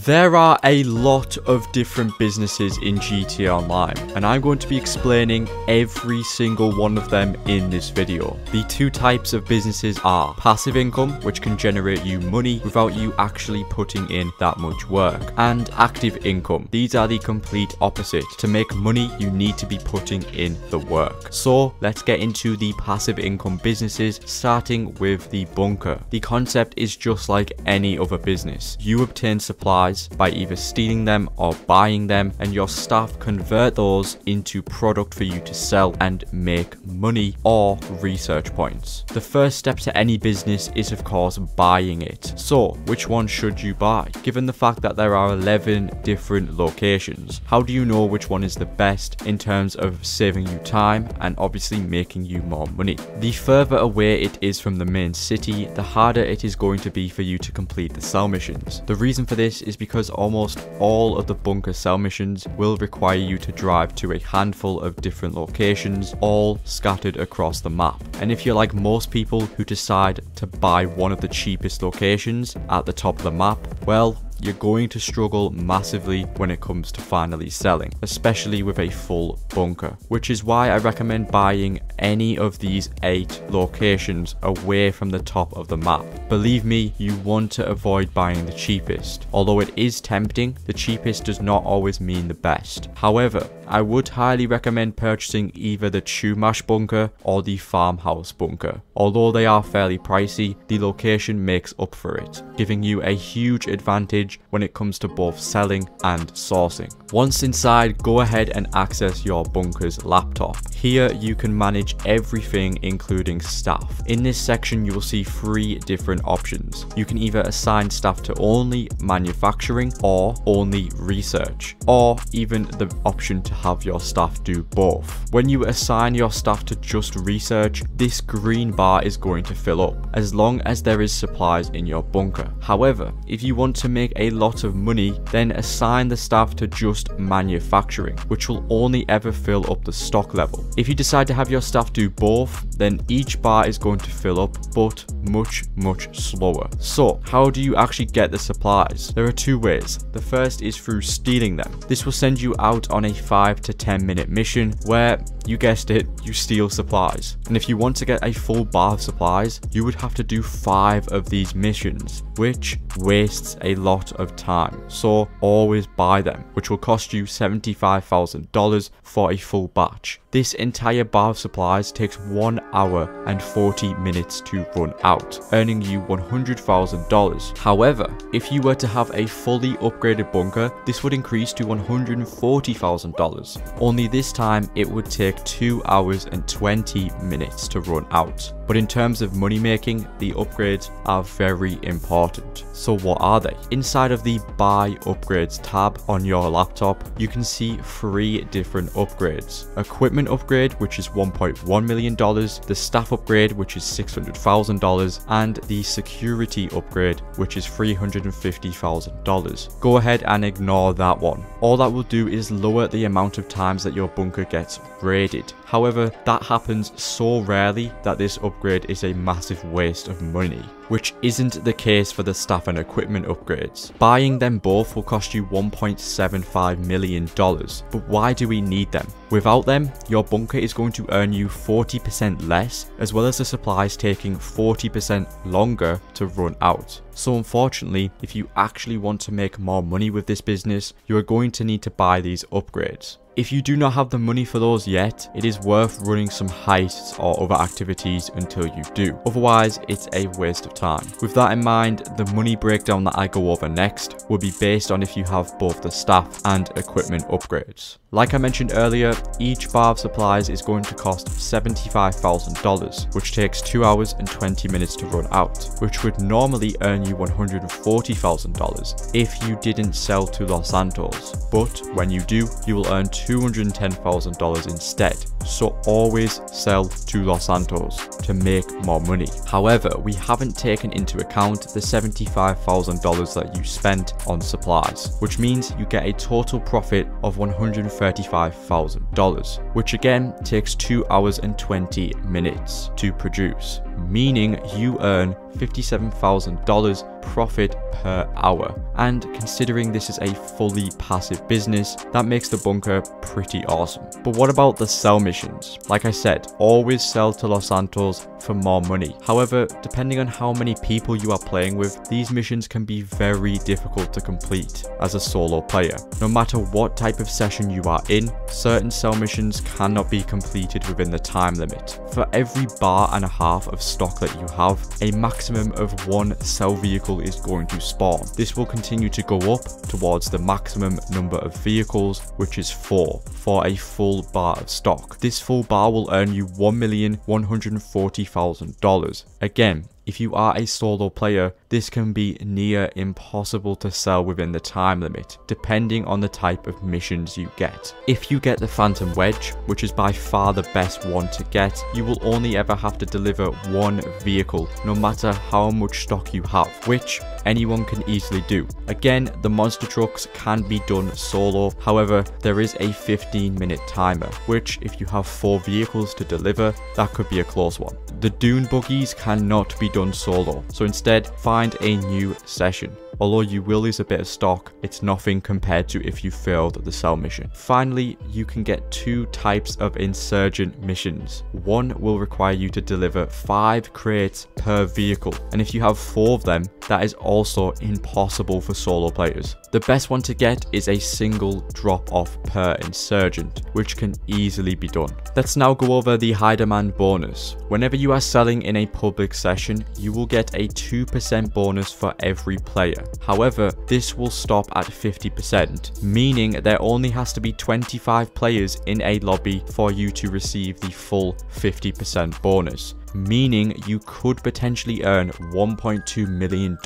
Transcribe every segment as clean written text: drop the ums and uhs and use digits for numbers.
There are a lot of different businesses in GTA Online, and I'm going to be explaining every single one of them in this video. The two types of businesses are passive income, which can generate you money without you actually putting in that much work, and active income. These are the complete opposite. To make money, you need to be putting in the work. So let's get into the passive income businesses, starting with the bunker. The concept is just like any other business. You obtain supplies by either stealing them or buying them, and your staff convert those into product for you to sell and make money or research points. The first step to any business is of course buying it. So which one should you buy? Given the fact that there are 11 different locations, how do you know which one is the best in terms of saving you time and obviously making you more money? The further away it is from the main city, the harder it is going to be for you to complete the cell missions. The reason for this is because almost all of the bunker cell missions will require you to drive to a handful of different locations, all scattered across the map. And if you're like most people who decide to buy one of the cheapest locations at the top of the map, well, you're going to struggle massively when it comes to finally selling, especially with a full bunker, which is why I recommend buying any of these 8 locations away from the top of the map. Believe me, you want to avoid buying the cheapest. Although it is tempting, the cheapest does not always mean the best. However, I would highly recommend purchasing either the Chumash bunker or the farmhouse bunker. Although they are fairly pricey, the location makes up for it, giving you a huge advantage when it comes to both selling and sourcing. Once inside, go ahead and access your bunker's laptop. Here you can manage everything including staff. In this section you will see 3 different options. You can either assign staff to only manufacturing or only research, or even the option to have your staff do both. When you assign your staff to just research, this green bar is going to fill up as long as there is supplies in your bunker. However, if you want to make a lot of money, then assign the staff to just manufacturing, which will only ever fill up the stock level. If you decide to have your staff do both, then each bar is going to fill up, but much slower. So how do you actually get the supplies? There are 2 ways. The first is through stealing them. This will send you out on a 5 to 10 minute mission where, you guessed it, you steal supplies. And if you want to get a full bar of supplies, you would have to do 5 of these missions, which wastes a lot of time. So always buy them, which will cost you $75,000 for a full batch. This entire bar of supplies takes 1 hour and 40 minutes to run out, earning you $100,000. However, if you were to have a fully upgraded bunker, this would increase to $140,000. Only this time it would take 2 hours and 20 minutes to run out. But in terms of money making, the upgrades are very important. So what are they? Inside of the Buy Upgrades tab on your laptop, you can see 3 different upgrades. Equipment upgrade, which is $1.1 million, the staff upgrade, which is $600,000, and the security upgrade, which is $350,000. Go ahead and ignore that one. All that will do is lower the amount of times that your bunker gets raided. However, that happens so rarely that this upgrade is a massive waste of money, which isn't the case for the staff and equipment upgrades. Buying them both will cost you $1.75 million, but why do we need them? Without them, your bunker is going to earn you 40% less, as well as the supplies taking 40% longer to run out. So unfortunately, if you actually want to make more money with this business, you are going to need to buy these upgrades. If you do not have the money for those yet, it is worth running some heists or other activities until you do. Otherwise, it's a waste of time. With that in mind, the money breakdown that I go over next will be based on if you have both the staff and equipment upgrades. Like I mentioned earlier, each bar of supplies is going to cost $75,000, which takes 2 hours and 20 minutes to run out, which would normally earn you $140,000 if you didn't sell to Los Santos. But when you do, you will earn $210,000 instead. So always sell to Los Santos to make more money. However, we haven't taken into account the $75,000 that you spent on supplies, which means you get a total profit of $135,000, which again takes 2 hours and 20 minutes to produce, meaning you earn $57,000 profit per hour. And considering this is a fully passive business, that makes the bunker pretty awesome. But what about the sell missions? Like I said, always sell to Los Santos for more money. However, depending on how many people you are playing with, these missions can be very difficult to complete as a solo player. No matter what type of session you are in, certain sell missions cannot be completed within the time limit. For every bar and a half of stock that you have, a maximum of 1 sell vehicle is going to spawn. This will continue to go up towards the maximum number of vehicles, which is 4 for a full bar of stock. This full bar will earn you $1,140,000. Again, if you are a solo player, this can be near impossible to sell within the time limit, depending on the type of missions you get. If you get the Phantom Wedge, which is by far the best one to get, you will only ever have to deliver 1 vehicle, no matter how much stock you have, which anyone can easily do. Again, the monster trucks can be done solo, however, there is a 15-minute timer, which if you have 4 vehicles to deliver, that could be a close one. The dune buggies cannot be done solo, so instead find a new session. Although you will lose a bit of stock, it's nothing compared to if you failed the sell mission. Finally, you can get 2 types of insurgent missions. One will require you to deliver 5 crates per vehicle, and if you have 4 of them, that is also impossible for solo players. The best one to get is a single drop off per insurgent, which can easily be done. Let's now go over the high demand bonus. Whenever you are selling in a public session, you will get a 2% bonus for every player. However, this will stop at 50%, meaning there only has to be 25 players in a lobby for you to receive the full 50% bonus, meaning you could potentially earn $1.2 million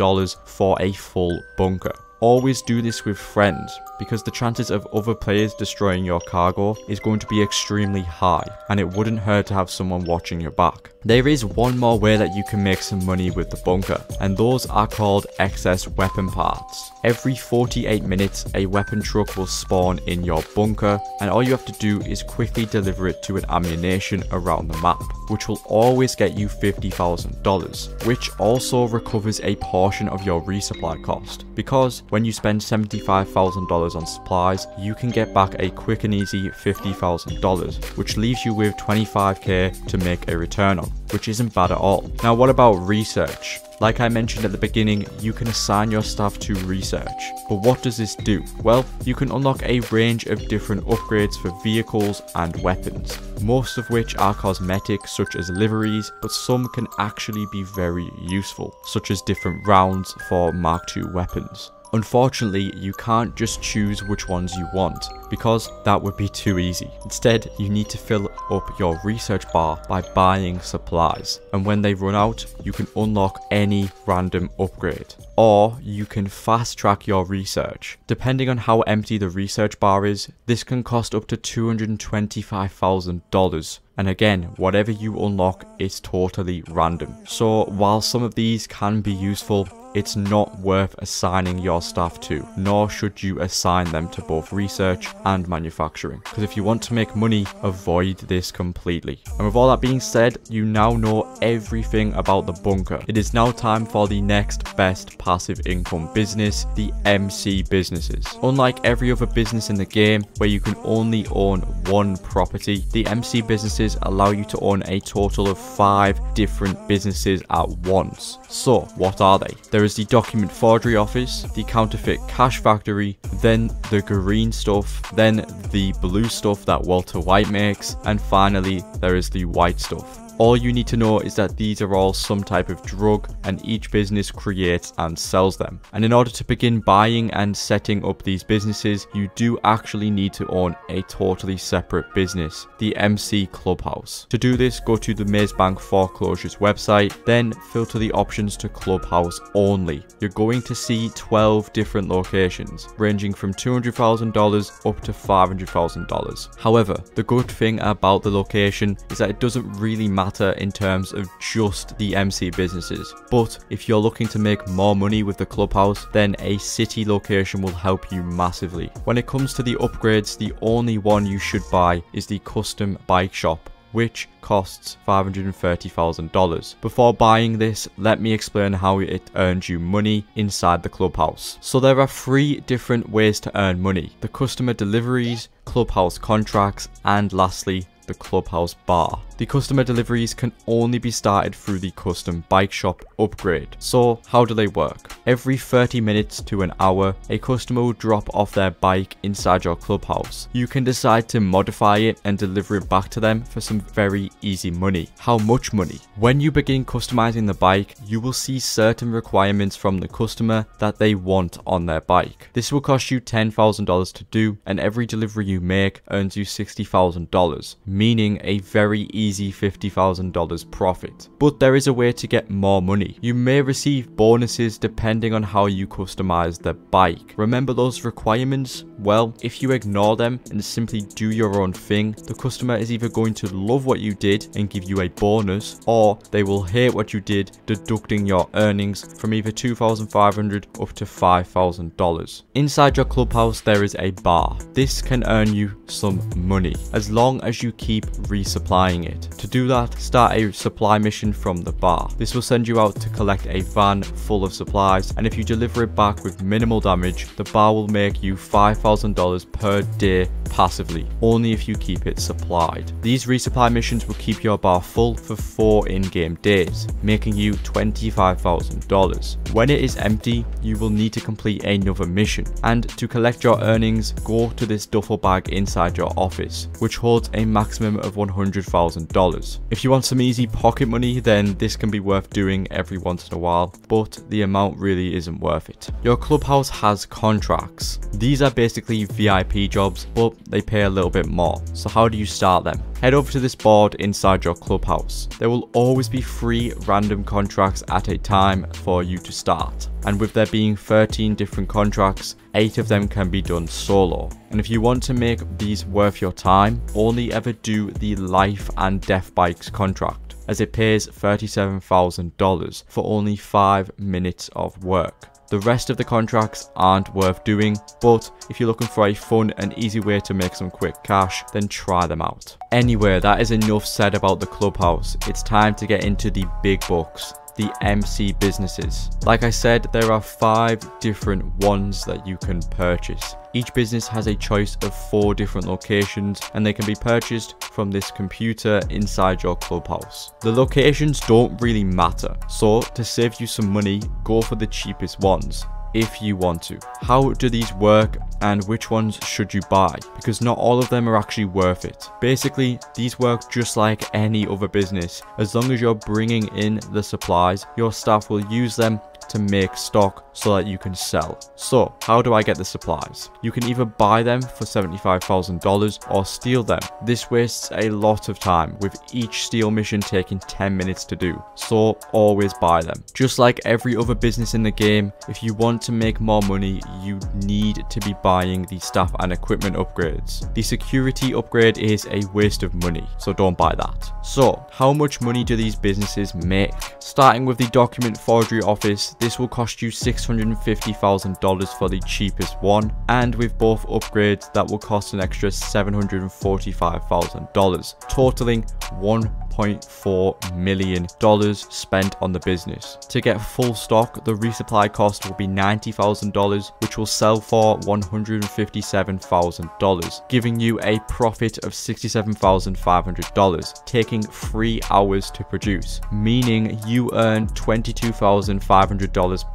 for a full bunker. Always do this with friends, because the chances of other players destroying your cargo is going to be extremely high, and it wouldn't hurt to have someone watching your back. There is one more way that you can make some money with the bunker, and those are called excess weapon parts. Every 48 minutes, a weapon truck will spawn in your bunker, and all you have to do is quickly deliver it to an ammunition around the map, which will always get you $50,000, which also recovers a portion of your resupply cost, because when you spend $75,000 on supplies, you can get back a quick and easy $50,000, which leaves you with $25k to make a return on, which isn't bad at all. Now, what about research? Like I mentioned at the beginning, you can assign your staff to research. But what does this do? Well, you can unlock a range of different upgrades for vehicles and weapons, most of which are cosmetic such as liveries, but some can actually be very useful, such as different rounds for Mark II weapons. Unfortunately, you can't just choose which ones you want, because that would be too easy. Instead, you need to fill up your research bar by buying supplies, and when they run out, you can unlock any random upgrade. Or you can fast track your research. Depending on how empty the research bar is, this can cost up to $225,000. And again, whatever you unlock is totally random. So while some of these can be useful, it's not worth assigning your staff to, nor should you assign them to both research and manufacturing, because if you want to make money, avoid this completely. And with all that being said, you now know everything about the bunker. It is now time for the next best passive income business, the MC businesses. Unlike every other business in the game where you can only own one property, the MC businesses allow you to own a total of 5 different businesses at once. So what are they? There is the document forgery office, the counterfeit cash factory, then the green stuff, then the blue stuff that Walter White makes, and finally there is the white stuff. All you need to know is that these are all some type of drug, and each business creates and sells them. And in order to begin buying and setting up these businesses, you do actually need to own a totally separate business, the MC Clubhouse. To do this, go to the Maze Bank Foreclosures website, then filter the options to Clubhouse only. You're going to see 12 different locations, ranging from $200,000 up to $500,000. However, the good thing about the location is that it doesn't really matter in terms of just the MC businesses, but if you're looking to make more money with the Clubhouse, then a city location will help you massively. When it comes to the upgrades, the only one you should buy is the custom bike shop. which costs $530,000. Before buying this, let me explain how it earns you money inside the clubhouse. So there are 3 different ways to earn money: the customer deliveries, clubhouse contracts, and lastly, the clubhouse bar. The customer deliveries can only be started through the custom bike shop upgrade. So how do they work? Every 30 minutes to an hour, a customer will drop off their bike inside your clubhouse. You can decide to modify it and deliver it back to them for some very easy money. How much money? When you begin customizing the bike, you will see certain requirements from the customer that they want on their bike. This will cost you $10,000 to do, and every delivery you make earns you $60,000, meaning a very easy $50,000 profit. But there is a way to get more money. You may receive bonuses depending on how you customize the bike. Remember those requirements? Well, if you ignore them and simply do your own thing, the customer is either going to love what you did and give you a bonus, or they will hate what you did, deducting your earnings from either $2,500 up to $5,000. Inside your clubhouse, there is a bar. This can earn you some money as long as you keep resupplying it. To do that, start a supply mission from the bar. This will send you out to collect a van full of supplies, and if you deliver it back with minimal damage, the bar will make you $5,000 per day passively, only if you keep it supplied. These resupply missions will keep your bar full for 4 in-game days, making you $25,000. When it is empty, you will need to complete another mission, and to collect your earnings, go to this duffel bag inside your office, which holds a maximum of $100,000. If you want some easy pocket money, then this can be worth doing every once in a while, but the amount really isn't worth it. Your clubhouse has contracts. These are basically VIP jobs, but they pay a little bit more. So how do you start them? Head over to this board inside your clubhouse. There will always be 3 random contracts at a time for you to start. And with there being 13 different contracts, 8 of them can be done solo. And if you want to make these worth your time, only ever do the life and death bikes contract, as it pays $37,000 for only 5 minutes of work. The rest of the contracts aren't worth doing, but if you're looking for a fun and easy way to make some quick cash, then try them out. Anyway, that is enough said about the clubhouse. It's time to get into the big bucks, the MC businesses. Like I said, there are 5 different ones that you can purchase. Each business has a choice of 4 different locations, and they can be purchased from this computer inside your clubhouse. The locations don't really matter, so to save you some money, go for the cheapest ones if you want to. How do these work, and which ones should you buy? Because not all of them are actually worth it. Basically, these work just like any other business. As long as you're bringing in the supplies, your staff will use them to make stock so that you can sell. So how do I get the supplies? You can either buy them for $75,000 or steal them. This wastes a lot of time, with each steal mission taking 10 minutes to do, so always buy them. Just like every other business in the game, if you want to make more money, you need to be buying the staff and equipment upgrades. The security upgrade is a waste of money, so don't buy that. So how much money do these businesses make? Starting with the document forgery office, this will cost you $650,000 for the cheapest one, and with both upgrades that will cost an extra $745,000, totaling $1.4 million spent on the business. To get full stock, the resupply cost will be $90,000, which will sell for $157,000, giving you a profit of $67,500, taking 3 hours to produce, meaning you earn $22,500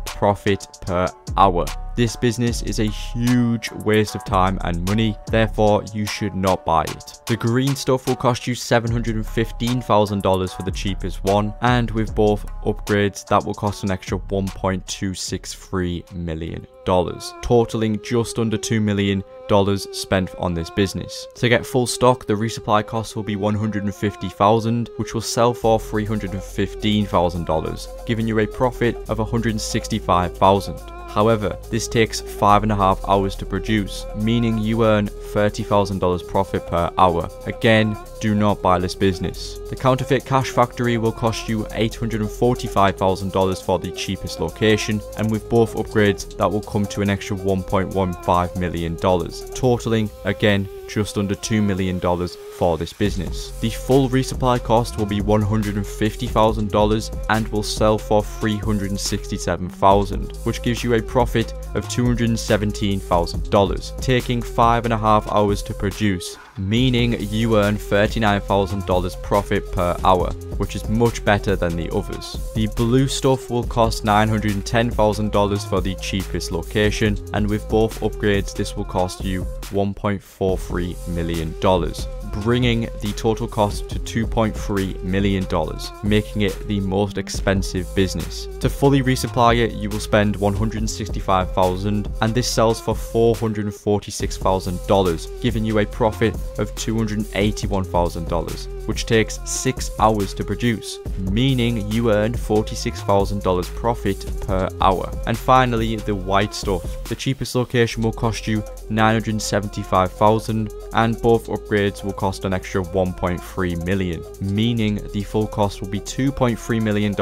profit per hour. This business is a huge waste of time and money, therefore you should not buy it. The green stuff will cost you $715,000 for the cheapest one, and with both upgrades that will cost an extra $1.263 million, totaling just under $2 million spent on this business. To get full stock, the resupply cost will be $150,000, which will sell for $315,000, giving you a profit of $165,000. However, this takes 5.5 hours to produce, meaning you earn $30,000 profit per hour. Again, do not buy this business. The counterfeit cash factory will cost you $845,000 for the cheapest location, and with both upgrades that will come to an extra $1.15 million, totaling again just under $2 million for this business. The full resupply cost will be $150,000 and will sell for $367,000, which gives you a profit of $217,000, taking 5.5 hours to produce, meaning you earn $39,000 profit per hour, which is much better than the others. The blue stuff will cost $910,000 for the cheapest location, and with both upgrades this will cost you $1.43 million, bringing the total cost to $2.3 million, making it the most expensive business. To fully resupply it, you will spend $165,000, and this sells for $446,000, giving you a profit of $281,000, which takes 6 hours to produce, meaning you earn $46,000 profit per hour. And finally, the white stuff. The cheapest location will cost you $975,000, and both upgrades will cost an extra $1.3 million, meaning the full cost will be $2.3 million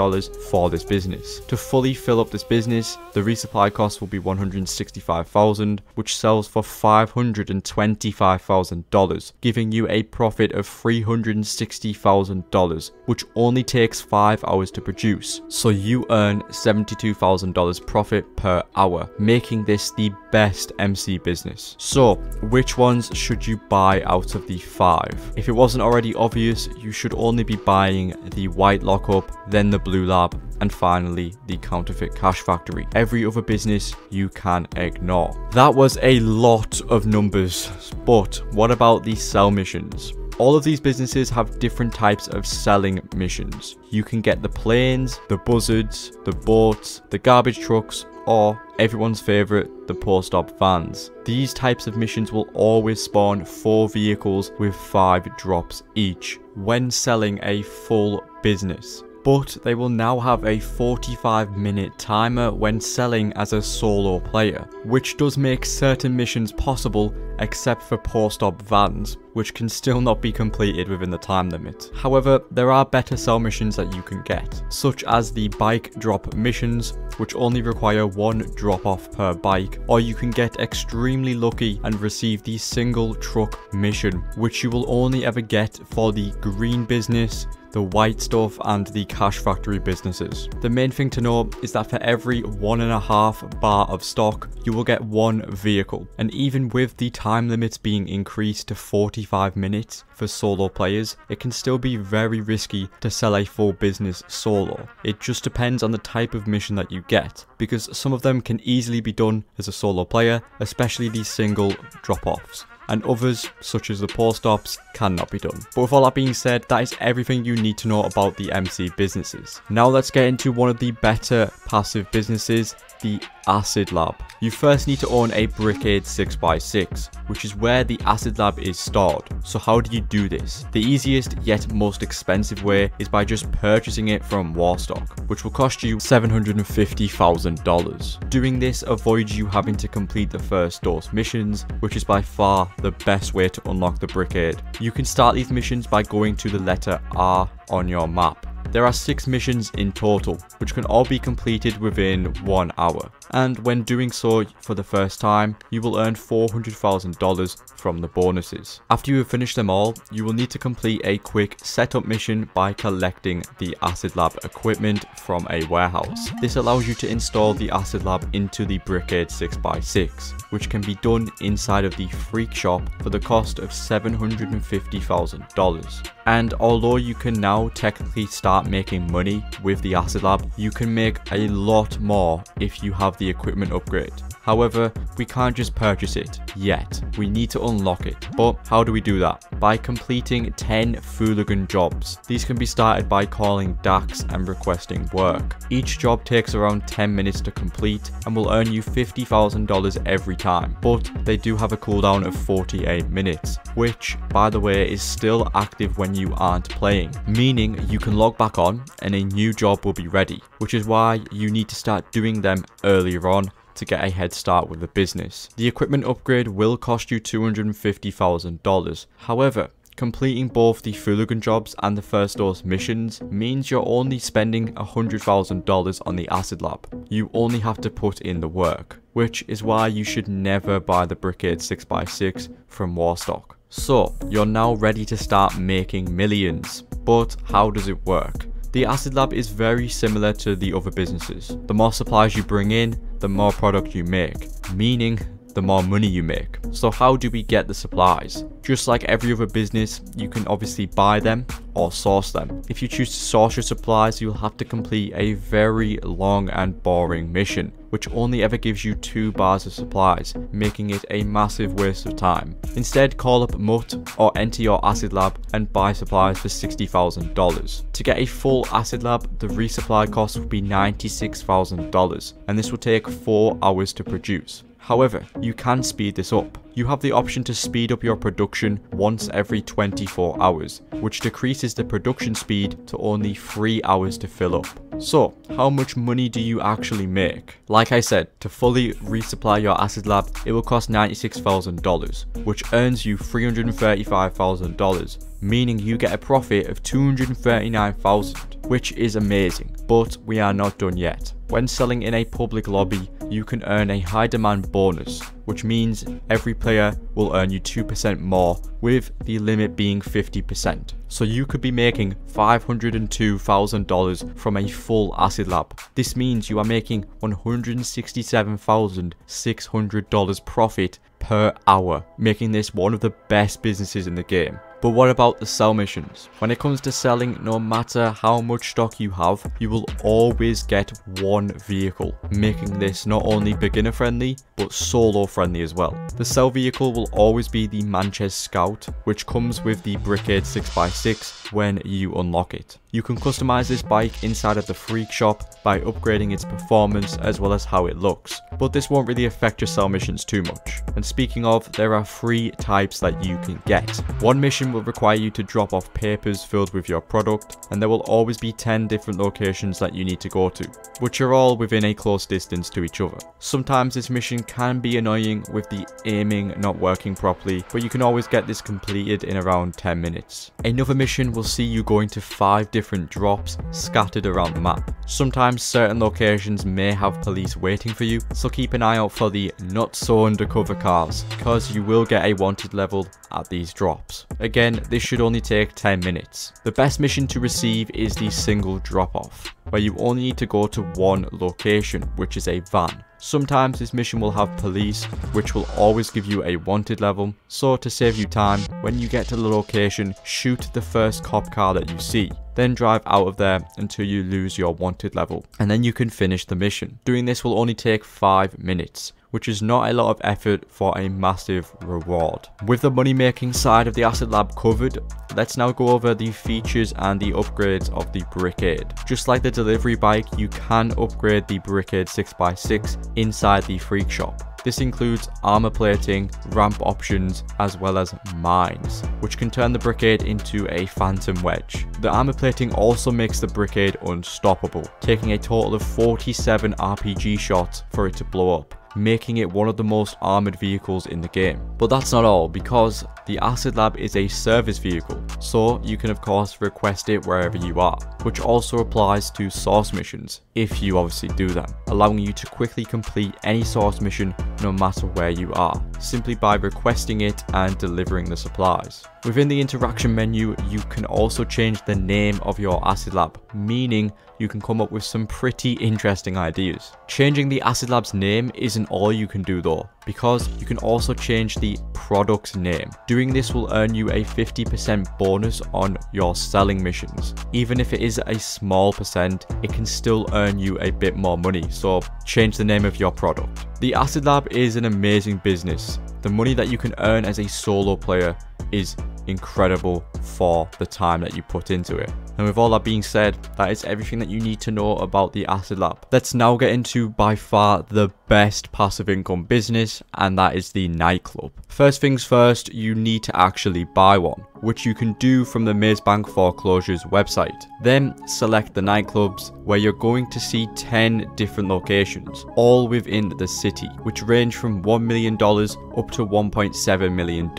for this business. To fully fill up this business, the resupply cost will be $165,000, which sells for $525,000, giving you a profit of $360,000, which only takes 5 hours to produce. So you earn $72,000 profit per hour, making this the best MC business. So which ones should you buy out of the 5? If it wasn't already obvious, you should only be buying the white lockup, then the blue lab, and finally the counterfeit cash factory. Every other business you can ignore. That was a lot of numbers, but what about the sell missions? All of these businesses have different types of selling missions. You can get the planes, the buzzards, the boats, the garbage trucks, or everyone's favourite, the post-op vans. These types of missions will always spawn 4 vehicles with 5 drops each when selling a full business. But they will now have a 45-minute timer when selling as a solo player, which does make certain missions possible except for post-op vans, which can still not be completed within the time limit. However, there are better sell missions that you can get, such as the bike drop missions, which only require 1 drop off per bike, or you can get extremely lucky and receive the single truck mission, which you will only ever get for the green business, the white stuff, and the cash factory businesses. The main thing to know is that for every 1.5 bar of stock, you will get 1 vehicle, and even with the time limits being increased to 45 minutes for solo players, it can still be very risky to sell a full business solo. It just depends on the type of mission that you get, because some of them can easily be done as a solo player, especially the single drop-offs, and others, such as the post-ops, cannot be done. But with all that being said, that is everything you need to know about the MC businesses. Now let's get into one of the better passive businesses, the Acid Lab. You first need to own a Brickade 6x6, which is where the Acid Lab is stored. So how do you do this? The easiest yet most expensive way is by just purchasing it from Warstock, which will cost you $750,000. Doing this avoids you having to complete the first dose missions, which is by far the best way to unlock the Brickade. You can start these missions by going to the letter R on your map. There are 6 missions in total, which can all be completed within 1 hour. And when doing so for the first time, you will earn $400,000 from the bonuses. After you have finished them all, you will need to complete a quick setup mission by collecting the Acid Lab equipment from a warehouse. This allows you to install the Acid Lab into the Brickade 6x6, which can be done inside of the Freak Shop for the cost of $750,000. And although you can now technically start making money with the Acid Lab, you can make a lot more if you have the equipment upgrade. However, we can't just purchase it yet. We need to unlock it. But how do we do that? By completing 10 Fooligan jobs. These can be started by calling Dax and requesting work. Each job takes around 10 minutes to complete and will earn you $50,000 every time. But they do have a cooldown of 48 minutes, which, by the way, is still active when you aren't playing, meaning you can log back on and a new job will be ready, which is why you need to start doing them earlier on to get a head start with the business. The equipment upgrade will cost you $250,000. However, completing both the Fooligan jobs and the first dose missions means you're only spending $100,000 on the Acid Lab. You only have to put in the work. which is why you should never buy the Brickade 6x6 from Warstock. So, you're now ready to start making millions, but how does it work? The Acid Lab is very similar to the other businesses. The more supplies you bring in, the more product you make, meaning the more money you make. So how do we get the supplies? Just like every other business, you can obviously buy them or source them. If you choose to source your supplies, you'll have to complete a very long and boring mission, which only ever gives you 2 bars of supplies, making it a massive waste of time. Instead, call up Mutt or enter your Acid Lab and buy supplies for $60,000. To get a full Acid Lab, the resupply cost would be $96,000, and this will take 4 hours to produce. However, you can speed this up. You have the option to speed up your production once every 24 hours, which decreases the production speed to only 3 hours to fill up. So, how much money do you actually make? Like I said, to fully resupply your Acid Lab, it will cost $96,000, which earns you $335,000, meaning you get a profit of $239,000, which is amazing. But we are not done yet. When selling in a public lobby, you can earn a high demand bonus, which means every player will earn you 2% more, with the limit being 50%. So you could be making $502,000 from a full Acid Lab. This means you are making $167,600 profit per hour, making this one of the best businesses in the game. But what about the sell missions? When it comes to selling, no matter how much stock you have, you will always get 1 vehicle, making this not only beginner friendly, but solo friendly as well. The sell vehicle will always be the Manchester Scout, which comes with the Brickade 6x6 when you unlock it. You can customize this bike inside of the Freak Shop by upgrading its performance as well as how it looks, but this won't really affect your sell missions too much. And speaking of, there are 3 types that you can get. One mission will require you to drop off papers filled with your product, and there will always be 10 different locations that you need to go to, which are all within a close distance to each other. Sometimes this mission can be annoying with the aiming not working properly, but you can always get this completed in around 10 minutes. Another mission will see you going to 5 different drops scattered around the map. Sometimes certain locations may have police waiting for you, so keep an eye out for the not so undercover cars, because you will get a wanted level at these drops. Again, this should only take 10 minutes. The best mission to receive is the single drop off, where you only need to go to 1 location, which is a van. Sometimes this mission will have police, which will always give you a wanted level, so to save you time, when you get to the location, shoot the first cop car that you see, then drive out of there until you lose your wanted level, and then you can finish the mission. Doing this will only take 5 minutes, which is not a lot of effort for a massive reward. With the money making side of the Acid Lab covered, let's now go over the features and the upgrades of the Brickade. Just like the delivery bike, you can upgrade the Brickade 6x6 inside the Freak Shop. This includes armor plating, ramp options, as well as mines, which can turn the Brickade into a phantom wedge. The armor plating also makes the Brickade unstoppable, taking a total of 47 RPG shots for it to blow up, making it one of the most armored vehicles in the game. But that's not all, because the Acid Lab is a service vehicle, so you can of course request it wherever you are, which also applies to source missions, if you obviously do them, allowing you to quickly complete any source mission no matter where you are, simply by requesting it and delivering the supplies. Within the interaction menu, you can also change the name of your Acid Lab, meaning you can come up with some pretty interesting ideas. Changing the Acid Lab's name isn't all you can do though, because you can also change the product's name. Doing this will earn you a 50% bonus on your selling missions. Even if it is a small percent, it can still earn you a bit more money, so change the name of your product. The Acid Lab is an amazing business. The money that you can earn as a solo player is incredible for the time that you put into it. And with all that being said, that is everything that you need to know about the Acid Lab. Let's now get into by far the best passive income business, and that is the Nightclub. First things first, you need to actually buy one, which you can do from the Maze Bank Foreclosures website. Then select the nightclubs, where you're going to see 10 different locations, all within the city, which range from $1 million up to $1.7 million.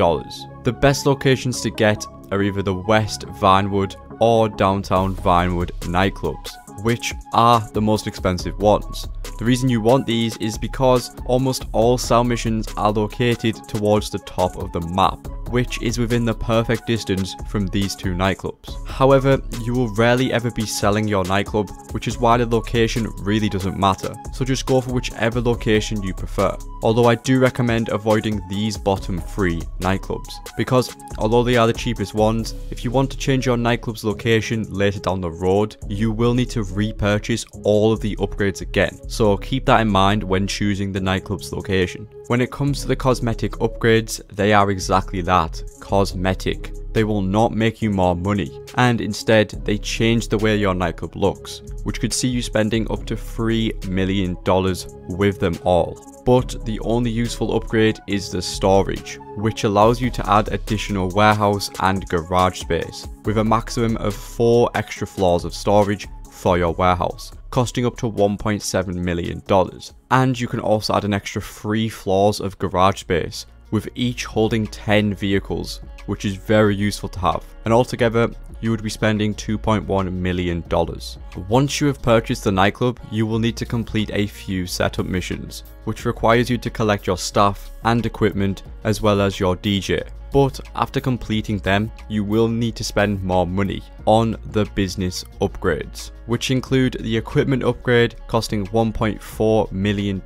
The best locations to get are either the West Vinewood or downtown Vinewood nightclubs, which are the most expensive ones. The reason you want these is because almost all sell missions are located towards the top of the map, which is within the perfect distance from these two nightclubs. However, you will rarely ever be selling your nightclub, which is why the location really doesn't matter, so just go for whichever location you prefer. Although I do recommend avoiding these bottom 3 nightclubs, because although they are the cheapest ones, if you want to change your nightclub's location later down the road, you will need to repurchase all of the upgrades again, so keep that in mind when choosing the nightclub's location. When it comes to the cosmetic upgrades, they are exactly that, cosmetic. They will not make you more money, and instead they change the way your nightclub looks, which could see you spending up to $3 million with them all. But the only useful upgrade is the storage, which allows you to add additional warehouse and garage space, with a maximum of 4 extra floors of storage for your warehouse, costing up to $1.7 million. And you can also add an extra 3 floors of garage space, with each holding 10 vehicles, which is very useful to have. And altogether, you would be spending $2.1 million. Once you have purchased the nightclub, you will need to complete a few setup missions, which requires you to collect your staff and equipment as well as your DJ. But after completing them, you will need to spend more money on the business upgrades, which include the equipment upgrade costing $1.4 million.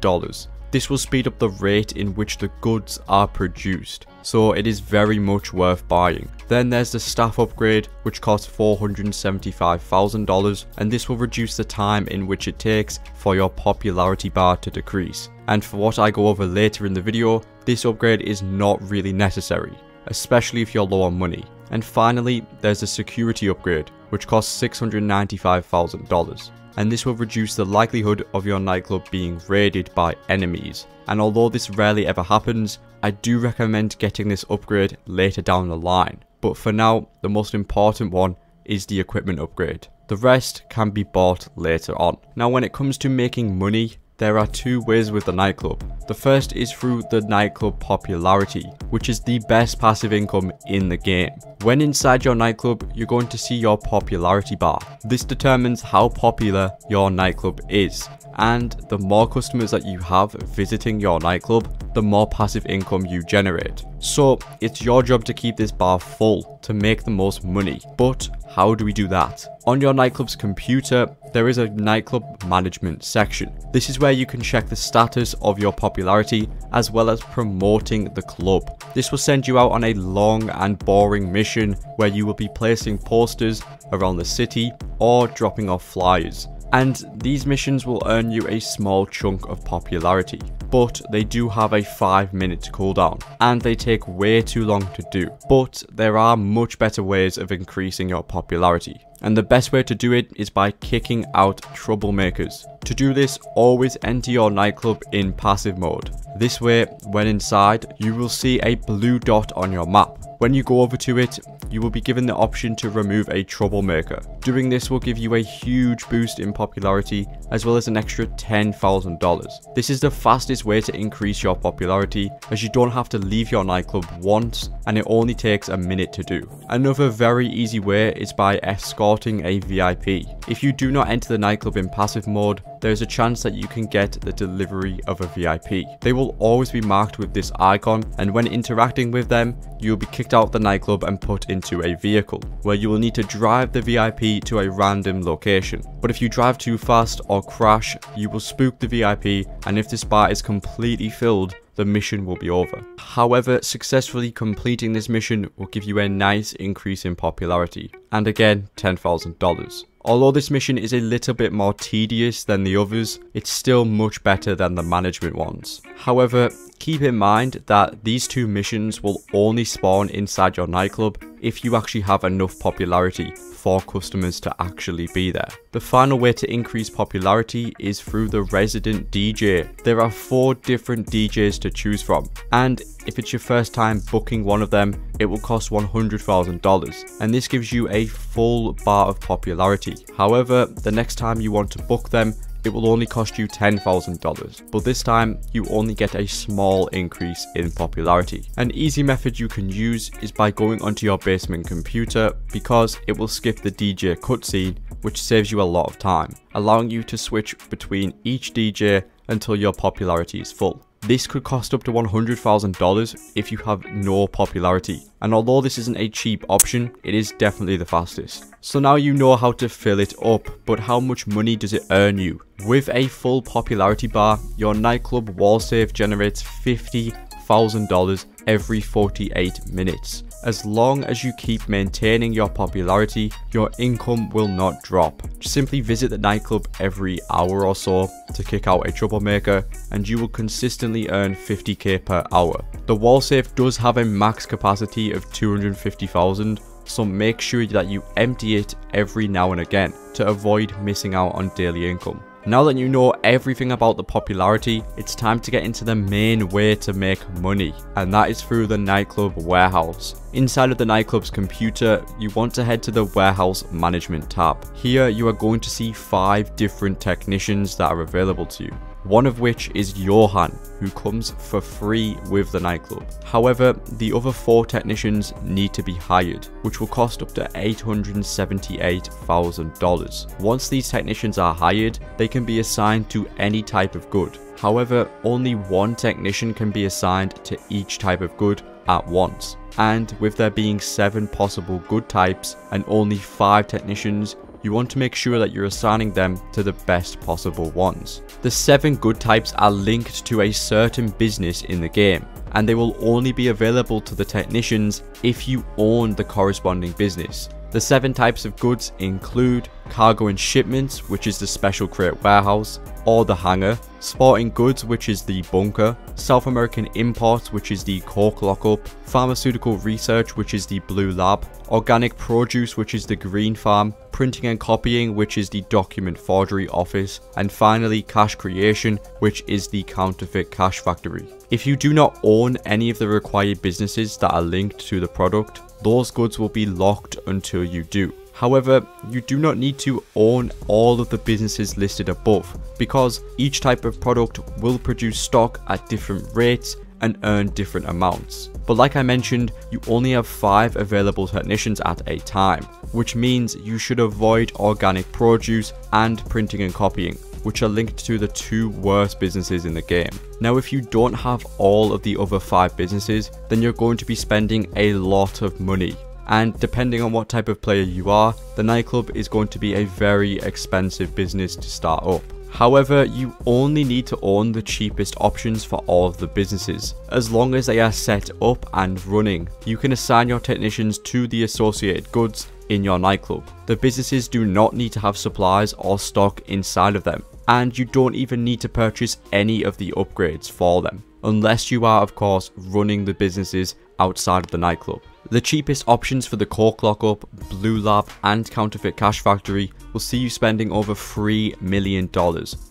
This will speed up the rate in which the goods are produced, so it is very much worth buying. Then there's the staff upgrade, which costs $475,000, and this will reduce the time in which it takes for your popularity bar to decrease. And for what I go over later in the video, this upgrade is not really necessary, especially if you're low on money. And finally, there's the security upgrade, which costs $695,000. And this will reduce the likelihood of your nightclub being raided by enemies. And although this rarely ever happens, I do recommend getting this upgrade later down the line. But for now, the most important one is the equipment upgrade. The rest can be bought later on. Now when it comes to making money, there are 2 ways with the nightclub. The first is through the nightclub popularity, which is the best passive income in the game. When inside your nightclub, you're going to see your popularity bar. This determines how popular your nightclub is, and the more customers that you have visiting your nightclub, the more passive income you generate. So it's your job to keep this bar full to make the most money. But how do we do that? On your nightclub's computer, there is a nightclub management section. This is where you can check the status of your popularity as well as promoting the club. This will send you out on a long and boring mission where you will be placing posters around the city or dropping off flyers. And these missions will earn you a small chunk of popularity, but they do have a 5-minute cooldown and they take way too long to do. But there are much better ways of increasing your popularity, and the best way to do it is by kicking out troublemakers. To do this, always enter your nightclub in passive mode. This way, when inside, you will see a blue dot on your map. When you go over to it, you will be given the option to remove a troublemaker. Doing this will give you a huge boost in popularity as well as an extra $10,000. This is the fastest way to increase your popularity, as you don't have to leave your nightclub once and it only takes a minute to do. Another very easy way is by escorting a VIP. If you do not enter the nightclub in passive mode, there is a chance that you can get the delivery of a VIP. They will always be marked with this icon, and when interacting with them, you will be kicked out of the nightclub and put into a vehicle, where you will need to drive the VIP to a random location. But if you drive too fast or crash, you will spook the VIP, and if this bar is completely filled, the mission will be over. However, successfully completing this mission will give you a nice increase in popularity, and again, $10,000. Although this mission is a little bit more tedious than the others, it's still much better than the management ones. However, keep in mind that these 2 missions will only spawn inside your nightclub if you actually have enough popularity for customers to actually be there. The final way to increase popularity is through the resident DJ. There are 4 different DJs to choose from, and if it's your first time booking one of them, it will cost $100,000, and this gives you a full bar of popularity. However, the next time you want to book them, it will only cost you $10,000, but this time you only get a small increase in popularity. An easy method you can use is by going onto your basement computer, because it will skip the DJ cutscene, which saves you a lot of time, allowing you to switch between each DJ until your popularity is full. This could cost up to $100,000 if you have no popularity, and although this isn't a cheap option, it is definitely the fastest. So now you know how to fill it up, but how much money does it earn you? With a full popularity bar, your nightclub wall save generates $50,000 every 48 minutes. As long as you keep maintaining your popularity, your income will not drop. Simply visit the nightclub every hour or so to kick out a troublemaker, and you will consistently earn 50k per hour. The wall safe does have a max capacity of 250,000, so make sure that you empty it every now and again to avoid missing out on daily income. Now that you know everything about the popularity, it's time to get into the main way to make money, and that is through the nightclub warehouse. Inside of the nightclub's computer, you want to head to the warehouse management tab. Here you are going to see 5 different technicians that are available to you. One of which is Johan, who comes for free with the nightclub. However, the other 4 technicians need to be hired, which will cost up to $878,000. Once these technicians are hired, they can be assigned to any type of good. However, only 1 technician can be assigned to each type of good at once. And with there being 7 possible good types and only 5 technicians, you want to make sure that you're assigning them to the best possible ones. The 7 good types are linked to a certain business in the game, and they will only be available to the technicians if you own the corresponding business. The 7 types of goods include cargo and shipments, which is the special crate warehouse, or the hangar, sporting goods, which is the bunker, South American imports, which is the cork lockup, pharmaceutical research, which is the blue lab, organic produce, which is the green farm, printing and copying, which is the document forgery office, and finally cash creation, which is the counterfeit cash factory. If you do not own any of the required businesses that are linked to the product, those goods will be locked until you do. However, you do not need to own all of the businesses listed above, because each type of product will produce stock at different rates and earn different amounts. But like I mentioned, you only have 5 available technicians at a time, which means you should avoid organic produce and printing and copying, which are linked to the 2 worst businesses in the game. Now, if you don't have all of the other 5 businesses, then you're going to be spending a lot of money. And depending on what type of player you are, the nightclub is going to be a very expensive business to start up. However, you only need to own the cheapest options for all of the businesses. As long as they are set up and running, you can assign your technicians to the associated goods in your nightclub. The businesses do not need to have supplies or stock inside of them, and you don't even need to purchase any of the upgrades for them, unless you are of course running the businesses outside of the nightclub. The cheapest options for the cork lockup, blue lab and counterfeit cash factory will see you spending over $3 million,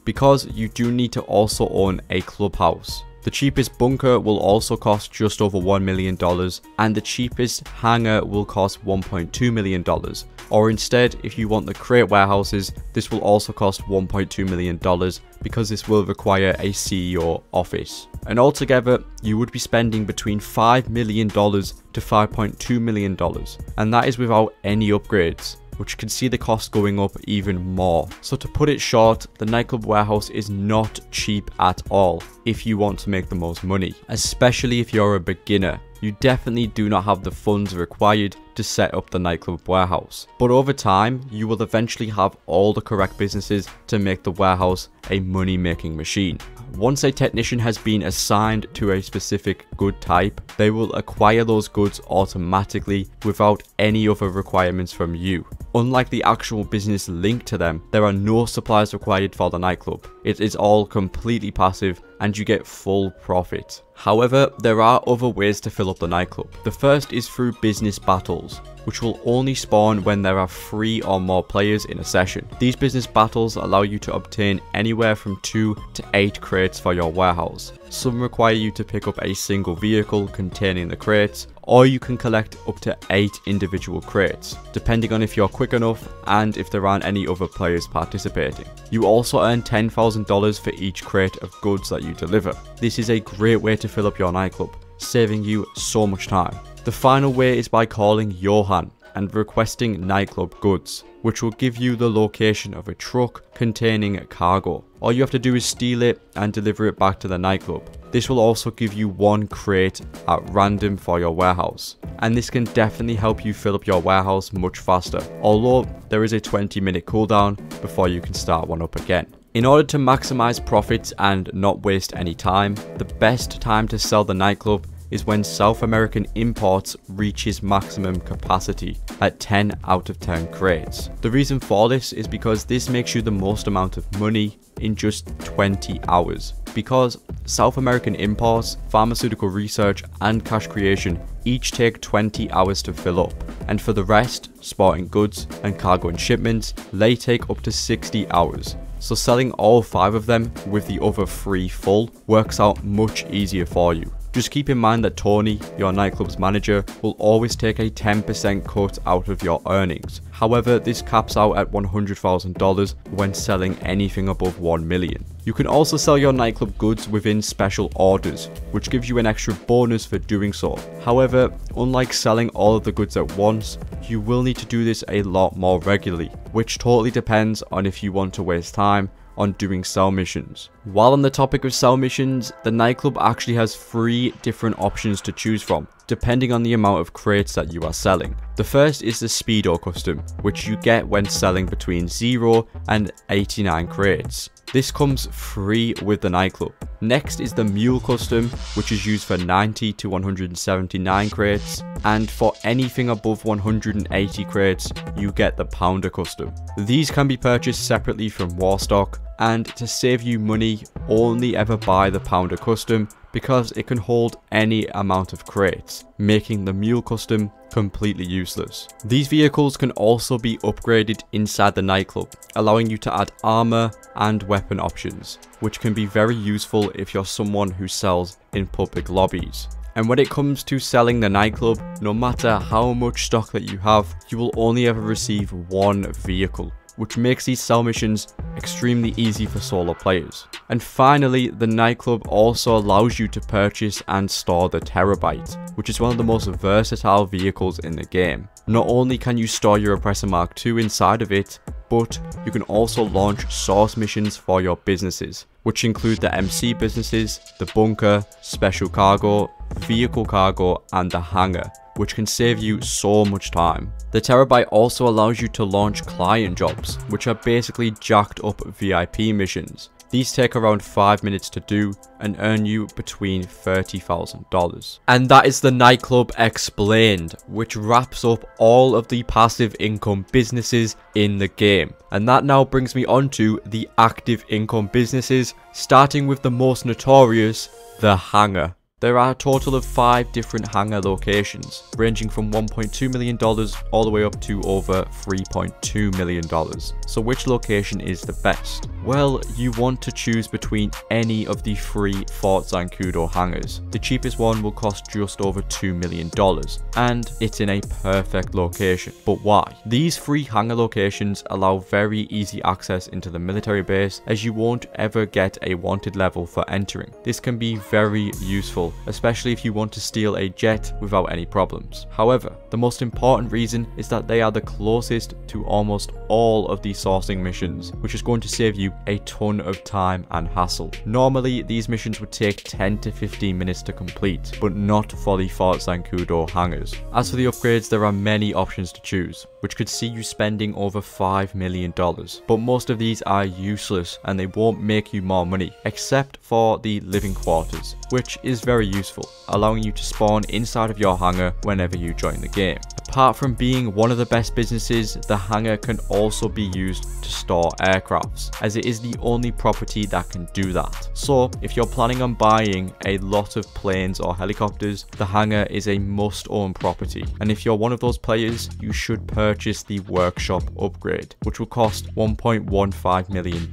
because you do need to also own a clubhouse. The cheapest bunker will also cost just over $1 million, and the cheapest hangar will cost $1.2 million. Or instead, if you want the crate warehouses, this will also cost $1.2 million, because this will require a CEO office. And altogether, you would be spending between $5 million to $5.2 million, and that is without any upgrades, which can see the cost going up even more. So to put it short, the nightclub warehouse is not cheap at all if you want to make the most money, especially if you're a beginner. You definitely do not have the funds required to set up the nightclub warehouse. But over time, you will eventually have all the correct businesses to make the warehouse a money-making machine. Once a technician has been assigned to a specific good type, they will acquire those goods automatically without any other requirements from you. Unlike the actual business linked to them, there are no supplies required for the nightclub. It is all completely passive and you get full profit. However, there are other ways to fill up the nightclub. The first is through business battles, which will only spawn when there are 3 or more players in a session. These business battles allow you to obtain anywhere from 2 to 8 crates for your warehouse. Some require you to pick up a single vehicle containing the crates, or you can collect up to 8 individual crates, depending on if you're quick enough and if there aren't any other players participating. You also earn $10,000 for each crate of goods that you deliver. This is a great way to fill up your nightclub, saving you so much time. The final way is by calling Johan and requesting nightclub goods, which will give you the location of a truck containing cargo. All you have to do is steal it and deliver it back to the nightclub. This will also give you 1 crate at random for your warehouse, and this can definitely help you fill up your warehouse much faster, although there is a 20-minute cooldown before you can start one up again. In order to maximize profits and not waste any time, the best time to sell the nightclub is when South American imports reaches maximum capacity at 10 out of 10 crates. The reason for this is because this makes you the most amount of money in just 20 hours. Because South American imports, pharmaceutical research and cash creation each take 20 hours to fill up, and for the rest, sporting goods and cargo and shipments, they take up to 60 hours. So selling all 5 of them with the other 3 full works out much easier for you. Just keep in mind that Tony, your nightclub's manager, will always take a 10% cut out of your earnings. However, this caps out at $100,000 when selling anything above 1 million. You can also sell your nightclub goods within special orders, which gives you an extra bonus for doing so. However, unlike selling all of the goods at once, you will need to do this a lot more regularly, which totally depends on if you want to waste time on doing sell missions. While on the topic of sell missions, the nightclub actually has 3 different options to choose from, depending on the amount of crates that you are selling. The first is the Speedo custom, which you get when selling between 0 and 89 crates. This comes free with the nightclub. Next is the Mule custom, which is used for 90 to 179 crates, and for anything above 180 crates, you get the Pounder custom. These can be purchased separately from Warstock, and to save you money, only ever buy the Pounder custom because it can hold any amount of crates, making the Mule custom completely useless. These vehicles can also be upgraded inside the nightclub, allowing you to add armor and weapon options, which can be very useful if you're someone who sells in public lobbies. And when it comes to selling the nightclub, no matter how much stock that you have, you will only ever receive 1 vehicle, which makes these sell missions extremely easy for solo players. And finally, the nightclub also allows you to purchase and store the Terabyte, which is one of the most versatile vehicles in the game. Not only can you store your Oppressor Mark II inside of it, but you can also launch source missions for your businesses, which include the MC businesses, the bunker, special cargo, vehicle cargo, and the hangar, which can save you so much time. The Terabyte also allows you to launch client jobs, which are basically jacked up VIP missions. These take around 5 minutes to do and earn you between $30,000. And that is the nightclub explained, which wraps up all of the passive income businesses in the game. And that now brings me on to the active income businesses, starting with the most notorious, the Hangar. There are a total of 5 different hangar locations, ranging from $1.2 million all the way up to over $3.2 million. So which location is the best? Well, you want to choose between any of the 3 Fort Zancudo hangars. The cheapest one will cost just over $2 million, and it's in a perfect location. But why? These 3 hangar locations allow very easy access into the military base, as you won't ever get a wanted level for entering. This can be very useful, especially if you want to steal a jet without any problems. However, the most important reason is that they are the closest to almost all of the sourcing missions, which is going to save you a ton of time and hassle. Normally, these missions would take 10 to 15 minutes to complete, but not for the Fort Zancudo hangars. As for the upgrades, there are many options to choose, which could see you spending over $5 million, but most of these are useless and they won't make you more money, except for the living quarters, which is very useful, allowing you to spawn inside of your hangar whenever you join the game. Apart from being one of the best businesses, the hangar can also be used to store aircrafts, as it it is the only property that can do that. So if you're planning on buying a lot of planes or helicopters, the Hangar is a must-own property, and if you're one of those players, you should purchase the workshop upgrade, which will cost $1.15 million.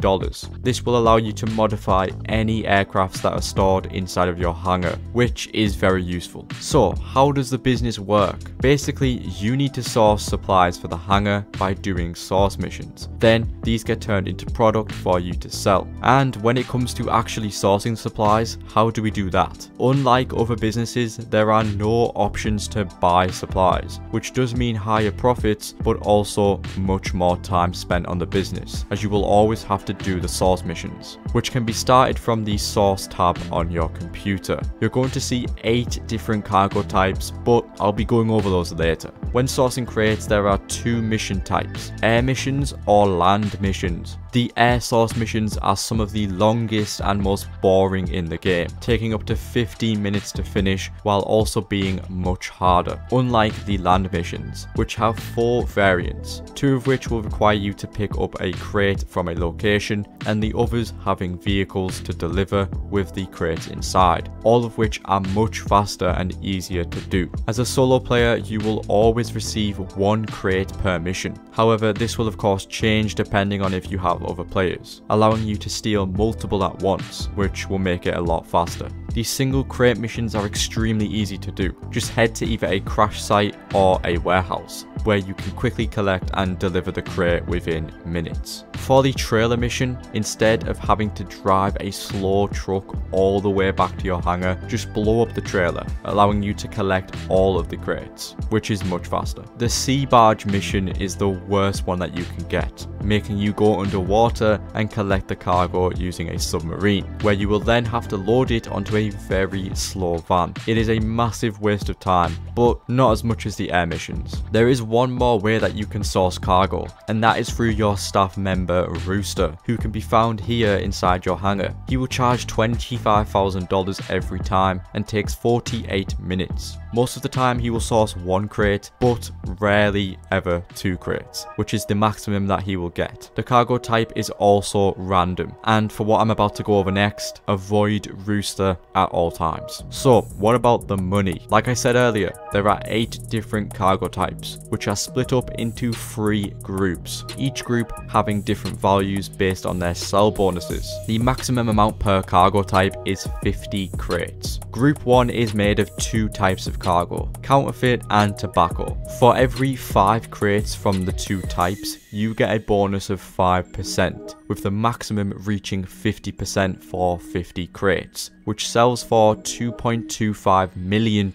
This will allow you to modify any aircrafts that are stored inside of your Hangar, which is very useful. So how does the business work? Basically, you need to source supplies for the Hangar by doing source missions. Then these get turned into product for you to sell. And when it comes to actually sourcing supplies, how do we do that? Unlike other businesses, there are no options to buy supplies, which does mean higher profits, but also much more time spent on the business, as you will always have to do the source missions, which can be started from the source tab on your computer. You're going to see 8 different cargo types, but I'll be going over those later. When sourcing crates, there are 2 mission types: air missions or land missions. The air source missions are some of the longest and most boring in the game, taking up to 15 minutes to finish while also being much harder, unlike the land missions, which have 4 variants, 2 of which will require you to pick up a crate from a location, and the others having vehicles to deliver with the crate inside, all of which are much faster and easier to do. As a solo player, you will always receive 1 crate per mission. However, this will of course change depending on if you have other players, allowing you to steal multiple at once, which will make it a lot faster. These single crate missions are extremely easy to do. Just head to either a crash site or a warehouse, where you can quickly collect and deliver the crate within minutes. For the trailer mission, instead of having to drive a slow truck all the way back to your Hangar, just blow up the trailer, allowing you to collect all of the crates, which is much faster. The sea barge mission is the worst one that you can get, making you go underwater and collect the cargo using a submarine, where you will then have to load it onto a very slow van. It is a massive waste of time, but not as much as the air missions. There is one more way that you can source cargo, and that is through your staff member Rooster, who can be found here inside your Hangar. He will charge $25,000 every time and takes 48 minutes. Most of the time he will source 1 crate, but rarely ever 2 crates, which is the maximum that he will get. The cargo type is also random, and for what I'm about to go over next, avoid Rooster at all times. So what about the money? Like I said earlier, there are 8 different cargo types, which are split up into 3 groups, each group having different values based on their sell bonuses. The maximum amount per cargo type is 50 crates. Group 1 is made of 2 types of cargo, counterfeit and tobacco. For every 5 crates from the 2 types, you get a bonus of 5%, with the maximum reaching 50% for 50 crates, which sells for $2.25 million.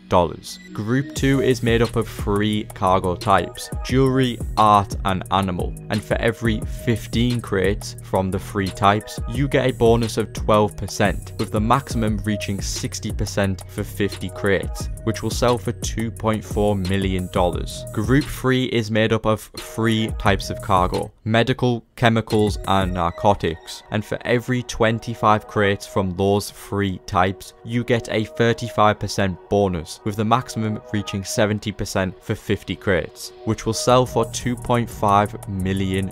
Group 2 is made up of 3 cargo types: jewelry, art and animal, and for every 15 crates from the 3 types, you get a bonus of 12%, with the maximum reaching 60% for 50 crates, which will sell for $2.4 million. Group 3 is made up of 3 types of cargo: medical, chemicals and narcotics, and for every 25 crates from those 3 types, you get a 35% bonus, with the maximum reaching 70% for 50 crates, which will sell for $2.5 million,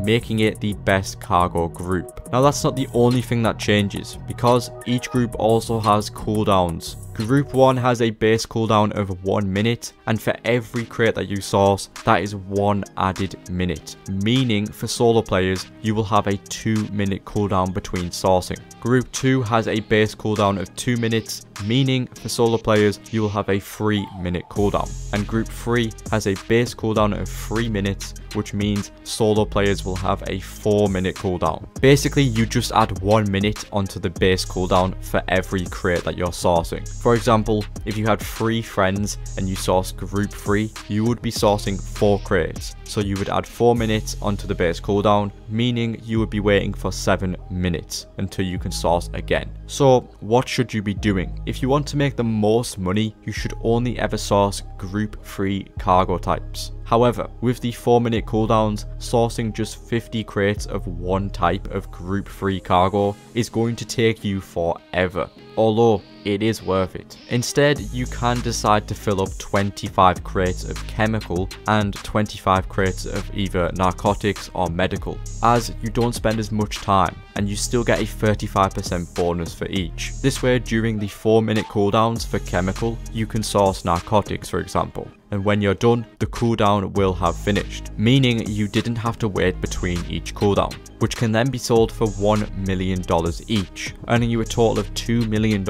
making it the best cargo group. Now that's not the only thing that changes, because each group also has cooldowns. Group 1 has a base cooldown of 1 minute, and for every crate that you source, that is 1 added minute, meaning for solo players, you will have a 2-minute cooldown between sourcing. Group 2 has a base cooldown of 2 minutes, meaning for solo players, you will have a 3-minute cooldown. And Group 3 has a base cooldown of 3 minutes, which means solo players will have a 4-minute cooldown. Basically, you just add 1 minute onto the base cooldown for every crate that you're sourcing. For example, if you had 3 friends and you source Group 3, you would be sourcing 4 crates, so you would add 4 minutes onto the base cooldown, meaning you would be waiting for 7 minutes until you can source again. So what should you be doing? If you want to make the most money, you should only ever source Group 3 cargo types. However, with the 4-minute cooldowns, sourcing just 50 crates of one type of group free cargo is going to take you forever, although it is worth it. Instead, you can decide to fill up 25 crates of chemical and 25 crates of either narcotics or medical, as you don't spend as much time and you still get a 35% bonus for each. This way, during the 4-minute cooldowns for chemical, you can source narcotics, for example, and when you're done, the cooldown will have finished, meaning you didn't have to wait between each cooldown, which can then be sold for $1 million each, earning you a total of $2 million,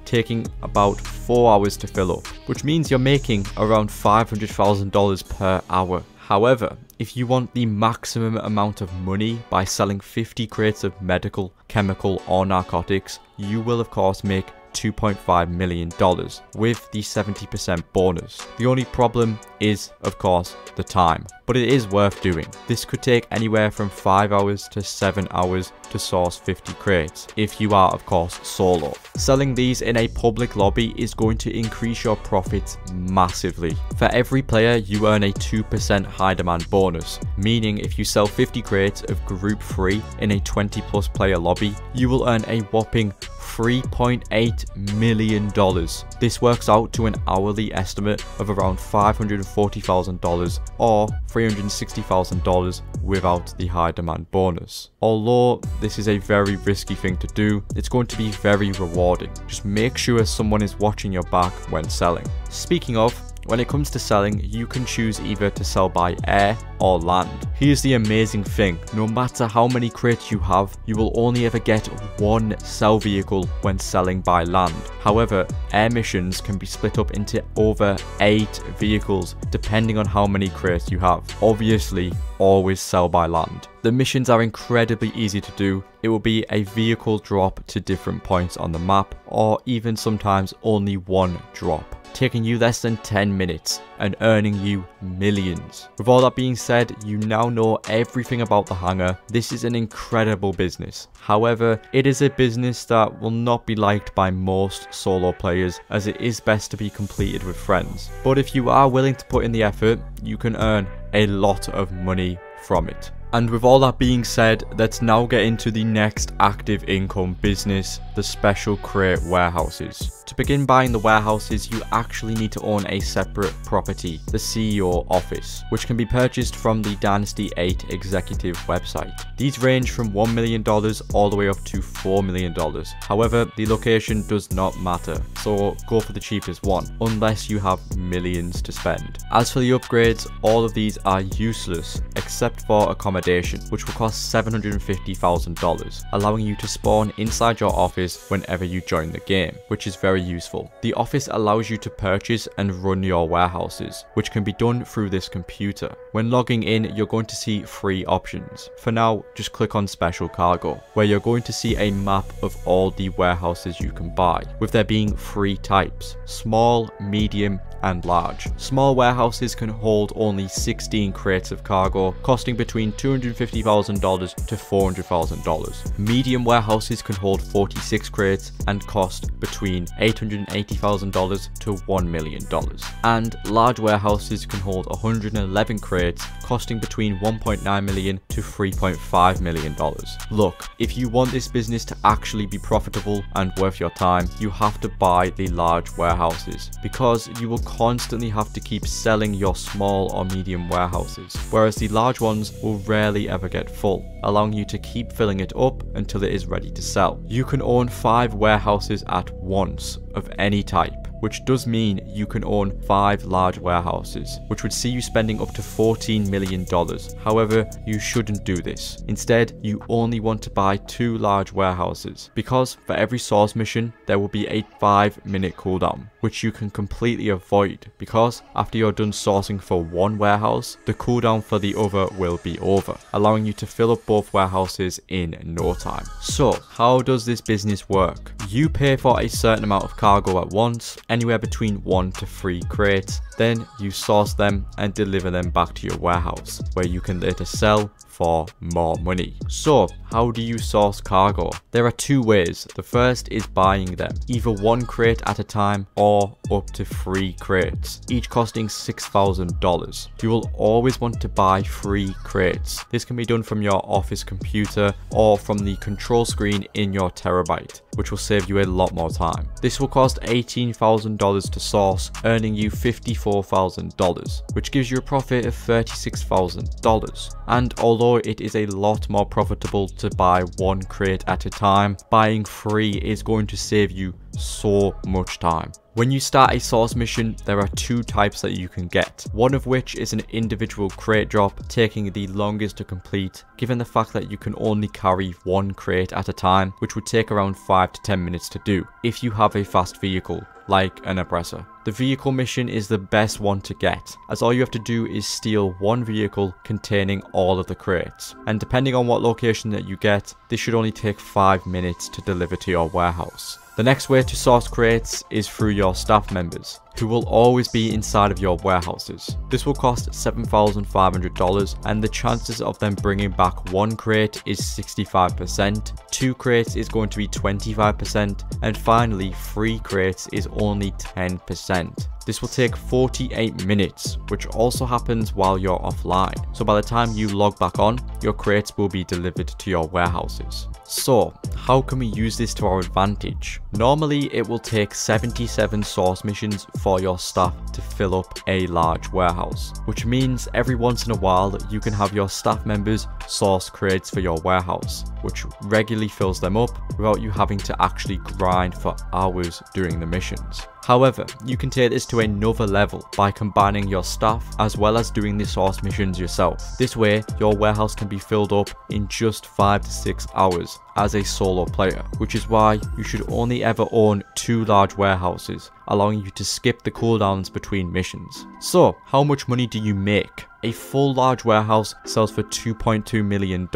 taking about 4 hours to fill up, which means you're making around $500,000 per hour. However, if you want the maximum amount of money by selling 50 crates of medical, chemical or narcotics, you will of course make $2.5 million with the 70% bonus. The only problem is, of course, the time, but it is worth doing. This could take anywhere from 5 hours to 7 hours to source 50 crates, if you are of course solo. Selling these in a public lobby is going to increase your profits massively. For every player, you earn a 2% high demand bonus, meaning if you sell 50 crates of group free in a 20+ player lobby, you will earn a whopping $3.8 million. This works out to an hourly estimate of around $540,000 or $360,000 without the high demand bonus. Although this is a very risky thing to do, it's going to be very rewarding. Just make sure someone is watching your back when selling. Speaking of, when it comes to selling, you can choose either to sell by air or land. Here's the amazing thing, no matter how many crates you have, you will only ever get one sell vehicle when selling by land. However, air missions can be split up into over 8 vehicles depending on how many crates you have. Obviously, always sell by land. The missions are incredibly easy to do. It will be a vehicle drop to different points on the map, or even sometimes only one drop, taking you less than 10 minutes and earning you millions. With all that being said, you now know everything about the Hangar. This is an incredible business. However, it is a business that will not be liked by most solo players, as it is best to be completed with friends. But if you are willing to put in the effort, you can earn a lot of money from it. And with all that being said, let's now get into the next active income business, the special crate warehouses. To begin buying the warehouses, you actually need to own a separate property, the CEO office, which can be purchased from the Dynasty 8 executive website. These range from $1 million all the way up to $4 million. However, the location does not matter, so go for the cheapest one, unless you have millions to spend. As for the upgrades, all of these are useless, except for accommodation, which will cost $750,000, allowing you to spawn inside your office whenever you join the game, which is very useful. The office allows you to purchase and run your warehouses, which can be done through this computer. When logging in, you're going to see 3 options. For now, just click on special cargo, where you're going to see a map of all the warehouses you can buy, with there being 3 types: small, medium, and large. Small warehouses can hold only 16 crates of cargo, costing between $250,000 to $400,000. Medium warehouses can hold 46 crates and cost between $880,000 to $1 million. And large warehouses can hold 111 crates, costing between $1.9 million to $3.5 million. Look, if you want this business to actually be profitable and worth your time, you have to buy the large warehouses, because you will constantly have to keep selling your small or medium warehouses, whereas the large ones will rarely ever get full, allowing you to keep filling it up until it is ready to sell. You can own 5 warehouses at once of any type, which does mean you can own 5 large warehouses, which would see you spending up to $14 million. However, you shouldn't do this. Instead, you only want to buy 2 large warehouses, because for every source mission, there will be a 5-minute cooldown, which you can completely avoid, because after you're done sourcing for one warehouse, the cooldown for the other will be over, allowing you to fill up both warehouses in no time. So, how does this business work? You pay for a certain amount of cargo at once, anywhere between 1 to 3 crates, then you source them and deliver them back to your warehouse, where you can later sell for more money. So, how do you source cargo? There are 2 ways. The first is buying them, either 1 crate at a time or up to 3 crates, each costing $6,000. You will always want to buy 3 crates. This can be done from your office computer or from the control screen in your terabyte, which will save you a lot more time. This will cost $18,000 to source, earning you $54,000, which gives you a profit of $36,000. And although it is a lot more profitable to buy 1 crate at a time, buying 3 is going to save you so much time. When you start a source mission, there are 2 types that you can get, one of which is an individual crate drop, taking the longest to complete, given the fact that you can only carry 1 crate at a time, which would take around 5 to 10 minutes to do, if you have a fast vehicle, like an oppressor. The vehicle mission is the best one to get, as all you have to do is steal 1 vehicle containing all of the crates, and depending on what location that you get, this should only take 5 minutes to deliver to your warehouse. The next way to source crates is through your staff members, who will always be inside of your warehouses. This will cost $7,500, and the chances of them bringing back 1 crate is 65%, 2 crates is going to be 25%, and finally 3 crates is only 10%. This will take 48 minutes, which also happens while you're offline. So by the time you log back on, your crates will be delivered to your warehouses. So, how can we use this to our advantage? Normally, it will take 77 source missions for your staff to fill up a large warehouse, which means every once in a while you can have your staff members source crates for your warehouse, which regularly fills them up without you having to actually grind for hours during the missions. However, you can take this to another level by combining your staff as well as doing the source missions yourself. This way, your warehouse can be filled up in just 5 to 6 hours as a solo player, which is why you should only ever own 2 large warehouses, allowing you to skip the cooldowns between missions. So, how much money do you make? A full large warehouse sells for $2.2 million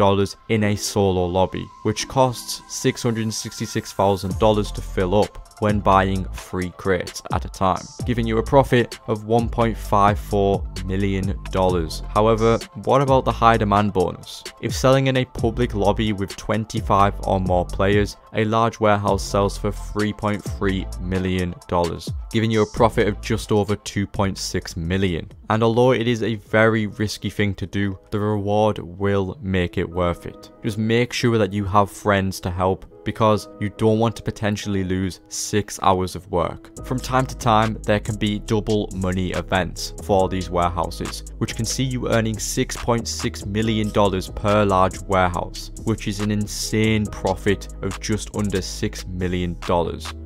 in a solo lobby, which costs $666,000 to fill up when buying 3 crates at a time, giving you a profit of $1.54 million. However, what about the high demand bonus? If selling in a public lobby with 25 or more players, a large warehouse sells for $3.3 million, giving you a profit of just over $2.6 million. And although it is a very risky thing to do, the reward will make it worth it. Just make sure that you have friends to help, because you don't want to potentially lose 6 hours of work. From time to time, there can be double money events for these warehouses, which can see you earning $6.6 million per large warehouse, which is an insane profit of just under $6 million.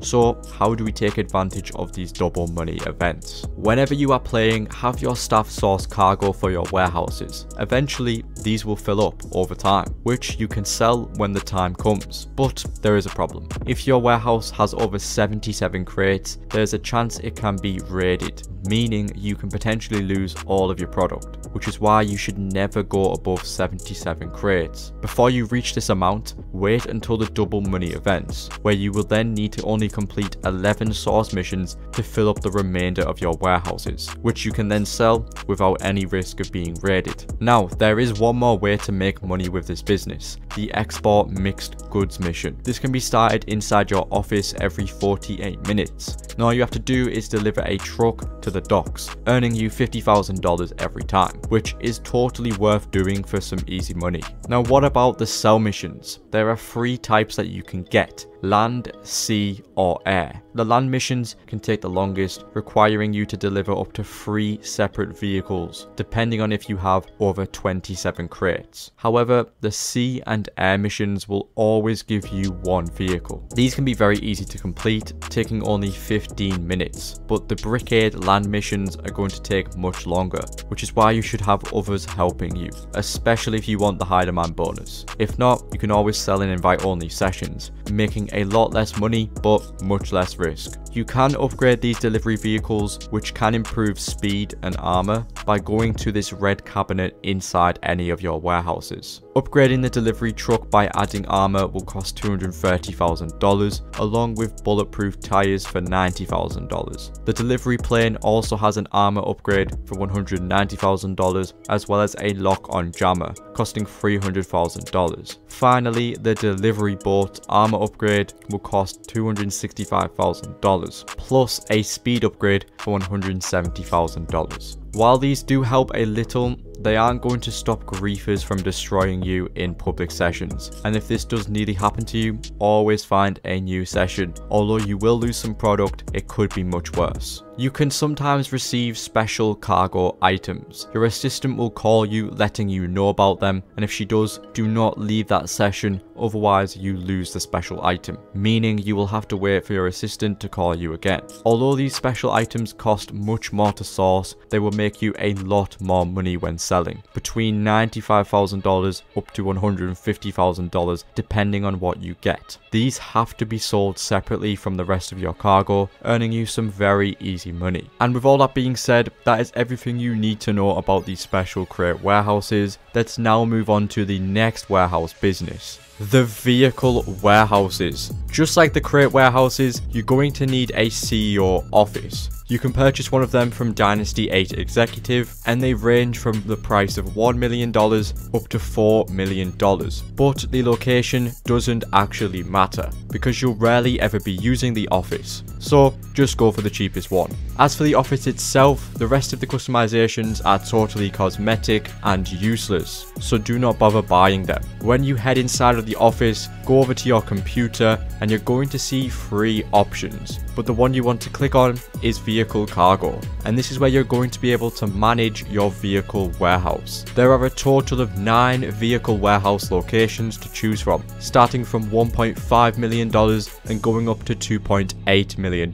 So how do we take advantage of these double money events? Whenever you are playing, have your staff source cargo for your warehouses. Eventually, these will fill up over time, which you can sell when the time comes. But there is a problem. If your warehouse has over 77 crates, there's a chance it can be raided, meaning you can potentially lose all of your product, which is why you should never go above 77 crates. Before you reach this amount, wait until the double money events, where you will then need to only complete 11 source missions to fill up the remainder of your warehouses, which you can then sell without any risk of being raided. Now, there is one more way to make money with this business, the export mixed goods mission. This can be started inside your office every 48 minutes. Now all you have to do is deliver a truck to the docks, earning you $50,000 every time, which is totally worth doing for some easy money. Now what about the sell missions? There are 3 types that you can get: land, sea, or air. The land missions can take the longest, requiring you to deliver up to 3 separate vehicles, depending on if you have over 27 crates. However, the sea and air missions will always give you 1 vehicle. These can be very easy to complete, taking only 15 minutes, but the Brickade land missions are going to take much longer, which is why you should have others helping you, especially if you want the high demand bonus. If not, you can always sell in invite only sessions, making a lot less money but much less risk. You can upgrade these delivery vehicles, which can improve speed and armor by going to this red cabinet inside any of your warehouses. Upgrading the delivery truck by adding armor will cost $230,000, along with bulletproof tires for $90,000. The delivery plane also has an armor upgrade for $190,000, as well as a lock-on jammer, costing $300,000. Finally, the delivery boat armor upgrade will cost $265,000. $150,000, plus a speed upgrade for $170,000. While these do help a little, they aren't going to stop griefers from destroying you in public sessions. And if this does nearly happen to you, always find a new session. Although you will lose some product, it could be much worse. You can sometimes receive special cargo items. Your assistant will call you, letting you know about them, and if she does, do not leave that session, otherwise you lose the special item, meaning you will have to wait for your assistant to call you again. Although these special items cost much more to source, they will make you a lot more money when selling, between $95,000 up to $150,000 depending on what you get. These have to be sold separately from the rest of your cargo, earning you some very easy money. And with all that being said, that is everything you need to know about these special crate warehouses. Let's now move on to the next warehouse business. The vehicle warehouses. Just like the crate warehouses, you're going to need a CEO office. You can purchase one of them from Dynasty 8 Executive, and they range from the price of $1 million up to $4 million. But the location doesn't actually matter, because you'll rarely ever be using the office, so just go for the cheapest one. As for the office itself, the rest of the customizations are totally cosmetic and useless, so do not bother buying them. When you head inside of the office, go over to your computer and you're going to see 3 options, but the one you want to click on is vehicle cargo, and this is where you're going to be able to manage your vehicle warehouse. There are a total of 9 vehicle warehouse locations to choose from, starting from $1.5 million and going up to $2.8 million,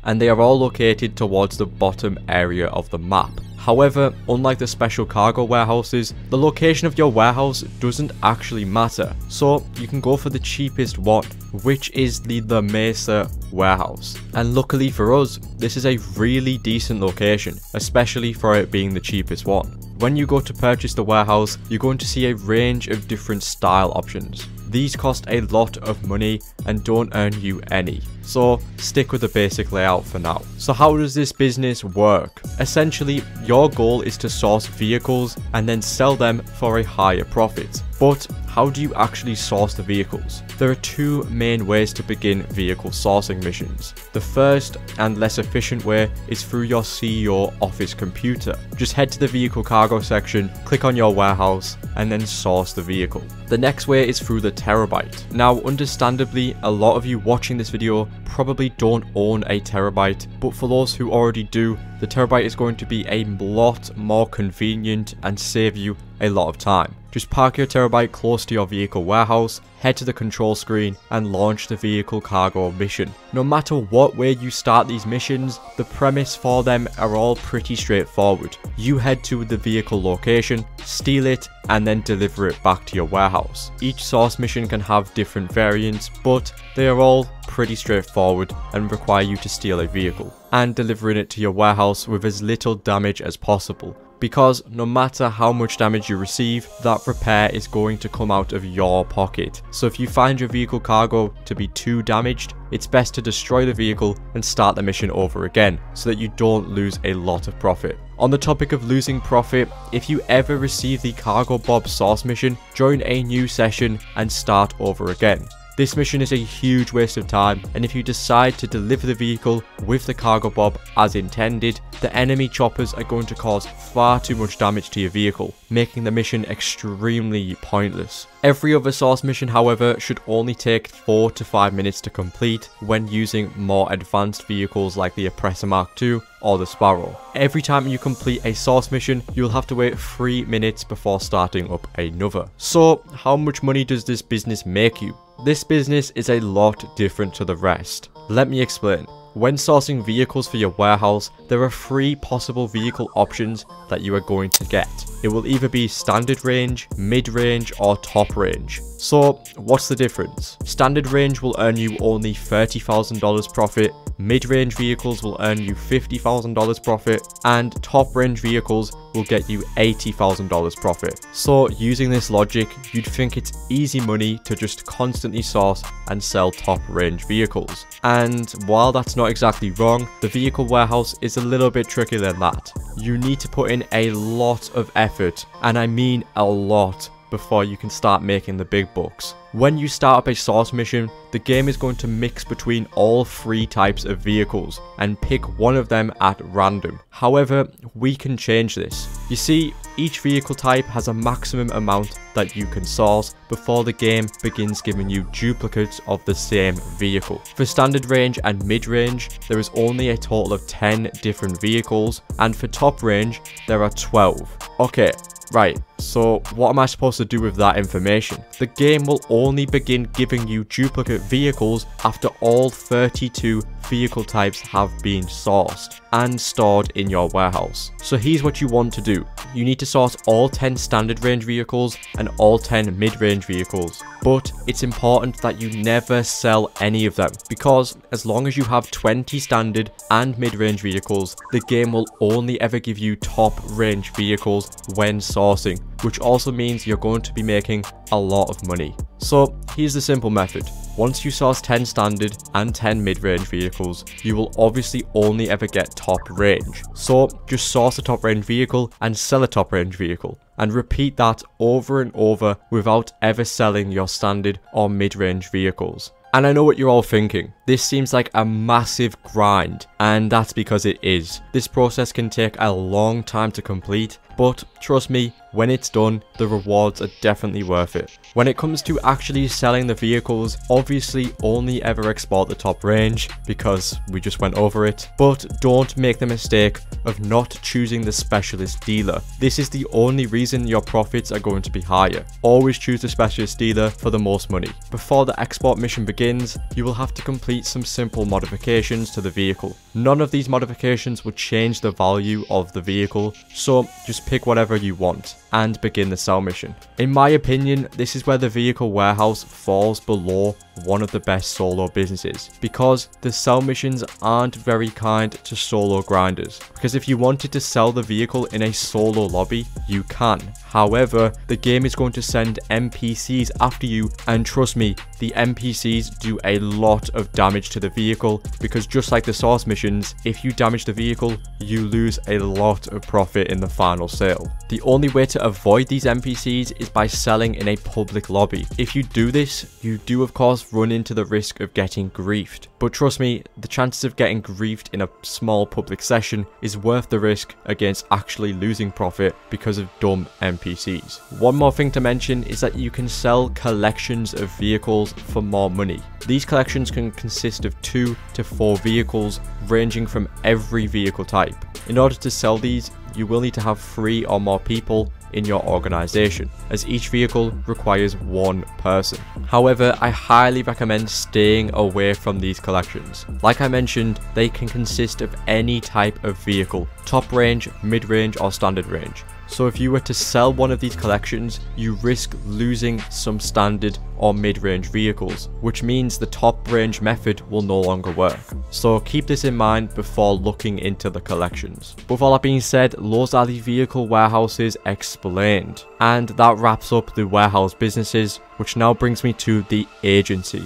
and they are all located towards the bottom area of the map. However, unlike the special cargo warehouses, the location of your warehouse doesn't actually matter, so you can go for the cheapest one, which is the La Mesa warehouse. And luckily for us, this is a really decent location, especially for it being the cheapest one. When you go to purchase the warehouse, you're going to see a range of different style options. These cost a lot of money and don't earn you any, so stick with the basic layout for now. So how does this business work? Essentially, your goal is to source vehicles and then sell them for a higher profit. But how do you actually source the vehicles? There are 2 main ways to begin vehicle sourcing missions. The first and less efficient way is through your CEO office computer. Just head to the vehicle cargo section, click on your warehouse, and then source the vehicle. The next way is through the Terabyte. Now, understandably, a lot of you watching this video probably don't own a Terabyte, but for those who already do, the Terabyte is going to be a lot more convenient and save you a lot of time. Just park your Terabyte close to your vehicle warehouse, head to the control screen, and launch the vehicle cargo mission. No matter what way you start these missions, the premise for them are all pretty straightforward. You head to the vehicle location, steal it, and then deliver it back to your warehouse. Each source mission can have different variants, but they are all pretty straightforward and require you to steal a vehicle and delivering it to your warehouse with as little damage as possible. Because no matter how much damage you receive, that repair is going to come out of your pocket. So if you find your vehicle cargo to be too damaged, it's best to destroy the vehicle and start the mission over again, so that you don't lose a lot of profit. On the topic of losing profit, if you ever receive the Cargo Bob source mission, join a new session and start over again. This mission is a huge waste of time, and if you decide to deliver the vehicle with the Cargo Bob as intended, the enemy choppers are going to cause far too much damage to your vehicle, making the mission extremely pointless. Every other source mission, however, should only take 4 to 5 minutes to complete when using more advanced vehicles like the Oppressor Mark II or the Sparrow. Every time you complete a source mission, you'll have to wait 3 minutes before starting up another. So, how much money does this business make you? This business is a lot different to the rest. Let me explain. When sourcing vehicles for your warehouse, there are 3 possible vehicle options that you are going to get. It will either be standard range, mid-range, or top range. So, what's the difference? Standard range will earn you only $30,000 profit, mid-range vehicles will earn you $50,000 profit, and top-range vehicles will get you $80,000 profit. So, using this logic, you'd think it's easy money to just constantly source and sell top-range vehicles. And while that's not exactly wrong, the vehicle warehouse is a little bit trickier than that. You need to put in a lot of effort, and I mean a lot, before you can start making the big bucks. When you start up a source mission, the game is going to mix between all 3 types of vehicles and pick one of them at random. However, we can change this. You see, each vehicle type has a maximum amount that you can source before the game begins giving you duplicates of the same vehicle. For standard range and mid range, there is only a total of 10 different vehicles, and for top range, there are 12. Okay. Right, so what am I supposed to do with that information? The game will only begin giving you duplicate vehicles after all 32 vehicle types have been sourced and stored in your warehouse. So here's what you want to do. You need to source all 10 standard range vehicles and all 10 mid-range vehicles. But it's important that you never sell any of them, because as long as you have 20 standard and mid-range vehicles, the game will only ever give you top range vehicles when sourcing, which also means you're going to be making a lot of money. So here's the simple method. Once you source 10 standard and 10 mid-range vehicles, you will obviously only ever get top range. So just source a top range vehicle and sell a top range vehicle, and repeat that over and over without ever selling your standard or mid-range vehicles. And I know what you're all thinking. This seems like a massive grind, and that's because it is. This process can take a long time to complete, but trust me, when it's done, the rewards are definitely worth it. When it comes to actually selling the vehicles, obviously only ever export the top range, because we just went over it, but don't make the mistake of not choosing the specialist dealer. This is the only reason your profits are going to be higher. Always choose the specialist dealer for the most money. Before the export mission begins, you will have to complete some simple modifications to the vehicle. None of these modifications will change the value of the vehicle, so just pick whatever you want and begin the sell mission. In my opinion, this is where the vehicle warehouse falls below one of the best solo businesses, because the sell missions aren't very kind to solo grinders. Because if you wanted to sell the vehicle in a solo lobby, you can. However, the game is going to send NPCs after you, and trust me, the NPCs do a lot of damage to the vehicle, because just like the source missions, if you damage the vehicle, you lose a lot of profit in the final sale. The only way to avoid these NPCs is by selling in a public lobby. If you do this, you do of course run into the risk of getting griefed. But trust me, the chances of getting griefed in a small public session is worth the risk against actually losing profit because of dumb NPCs. One more thing to mention is that you can sell collections of vehicles for more money. These collections can consist of 2 to 4 vehicles ranging from every vehicle type. In order to sell these, you will need to have 3 or more people in your organization, as each vehicle requires 1 person. However, I highly recommend staying away from these collections. Like I mentioned, they can consist of any type of vehicle, top range, mid range or standard range. So if you were to sell one of these collections, you risk losing some standard or mid-range vehicles, which means the top range method will no longer work. So keep this in mind before looking into the collections. With all that being said, those are the vehicle warehouses explained. And that wraps up the warehouse businesses, which now brings me to the agency,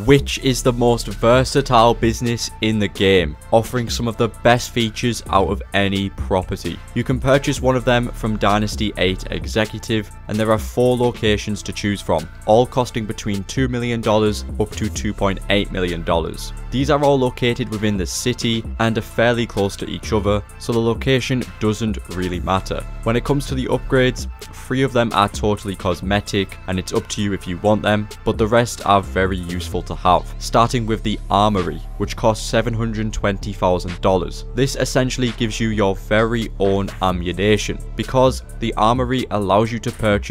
which is the most versatile business in the game, offering some of the best features out of any property. You can purchase one of them from Dynasty 8 Executive, and there are 4 locations to choose from, all costing between $2 million up to $2.8 million. These are all located within the city and are fairly close to each other, so the location doesn't really matter. When it comes to the upgrades, 3 of them are totally cosmetic, and it's up to you if you want them, but the rest are very useful to have, starting with the armory, which costs $720,000. This essentially gives you your very own ammunition, because the armory allows you to purchase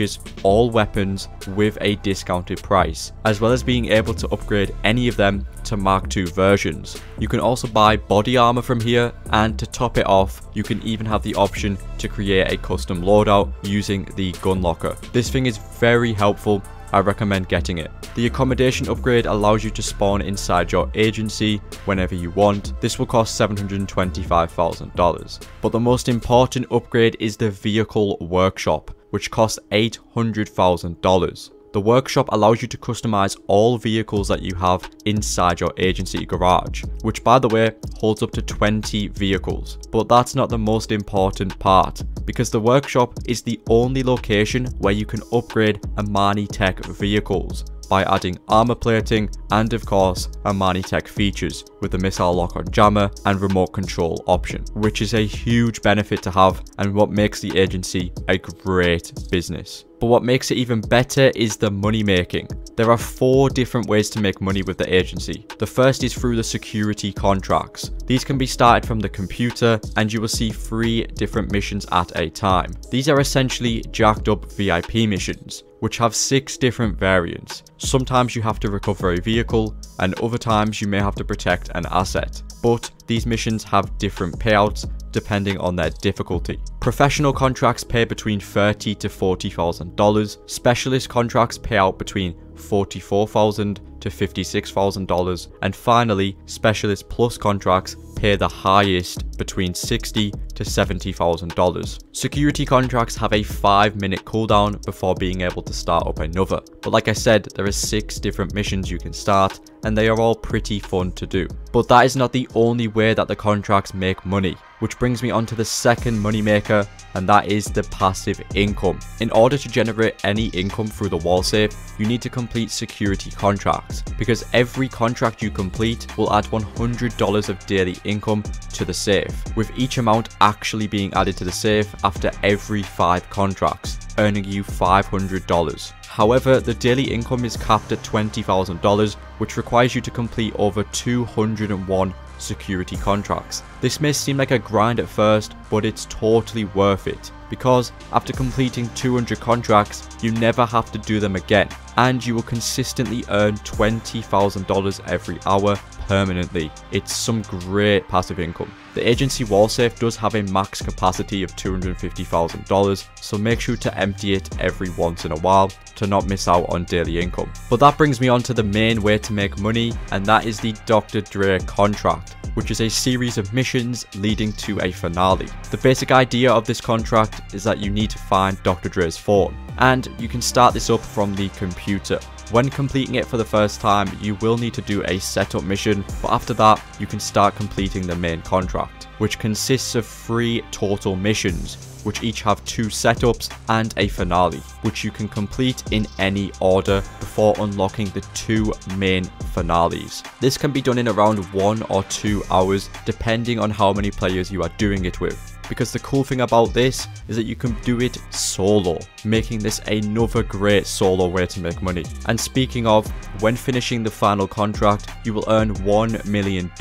all weapons with a discounted price, as well as being able to upgrade any of them to Mark II versions. You can also buy body armor from here, and to top it off, you can even have the option to create a custom loadout using the gun locker. This thing is very helpful. I recommend getting it. The accommodation upgrade allows you to spawn inside your agency whenever you want. This will cost $725,000. But the most important upgrade is the vehicle workshop, which costs $800,000. The workshop allows you to customize all vehicles that you have inside your agency garage, which by the way holds up to 20 vehicles. But that's not the most important part, because the workshop is the only location where you can upgrade Armani Tech vehicles by adding armor plating and of course Armani Tech features with the missile lock-on jammer and remote control option, which is a huge benefit to have and what makes the agency a great business. But what makes it even better is the money making. There are 4 different ways to make money with the agency. The first is through the security contracts. These can be started from the computer and you will see 3 different missions at a time. These are essentially jacked up VIP missions, which have 6 different variants. Sometimes you have to recover a vehicle and other times you may have to protect an asset. But these missions have different payouts depending on their difficulty. Professional contracts pay between $30,000 to $40,000. Specialist contracts pay out between $44,000 to $56,000. And finally, Specialist Plus contracts pay the highest between $60,000 to $70,000. Security contracts have a 5-minute cooldown before being able to start up another. But like I said, there are 6 different missions you can start and they are all pretty fun to do. But that is not the only way that the contracts make money, which brings me on to the second moneymaker, and that is the passive income. In order to generate any income through the wall safe, you need to complete security contracts, because every contract you complete will add $100 of daily income to the safe, with each amount actually being added to the safe after every 5 contracts, earning you $500. However, the daily income is capped at $20,000, which requires you to complete over 201 security contracts. This may seem like a grind at first, but it's totally worth it, because after completing 200 contracts, you never have to do them again, and you will consistently earn $20,000 every hour permanently. It's some great passive income. The agency wall safe does have a max capacity of $250,000, so make sure to empty it every once in a while to not miss out on daily income. But that brings me on to the main way to make money, and that is the Dr. Dre contract, which is a series of missions leading to a finale. The basic idea of this contract is that you need to find Dr. Dre's phone, and you can start this up from the computer. When completing it for the first time, you will need to do a setup mission, but after that, you can start completing the main contract, which consists of 3 total missions, which each have 2 setups and a finale, which you can complete in any order before unlocking the 2 main finales. This can be done in around 1 or 2 hours, depending on how many players you are doing it with. Because the cool thing about this is that you can do it solo, making this another great solo way to make money. And speaking of, when finishing the final contract, you will earn $1 million.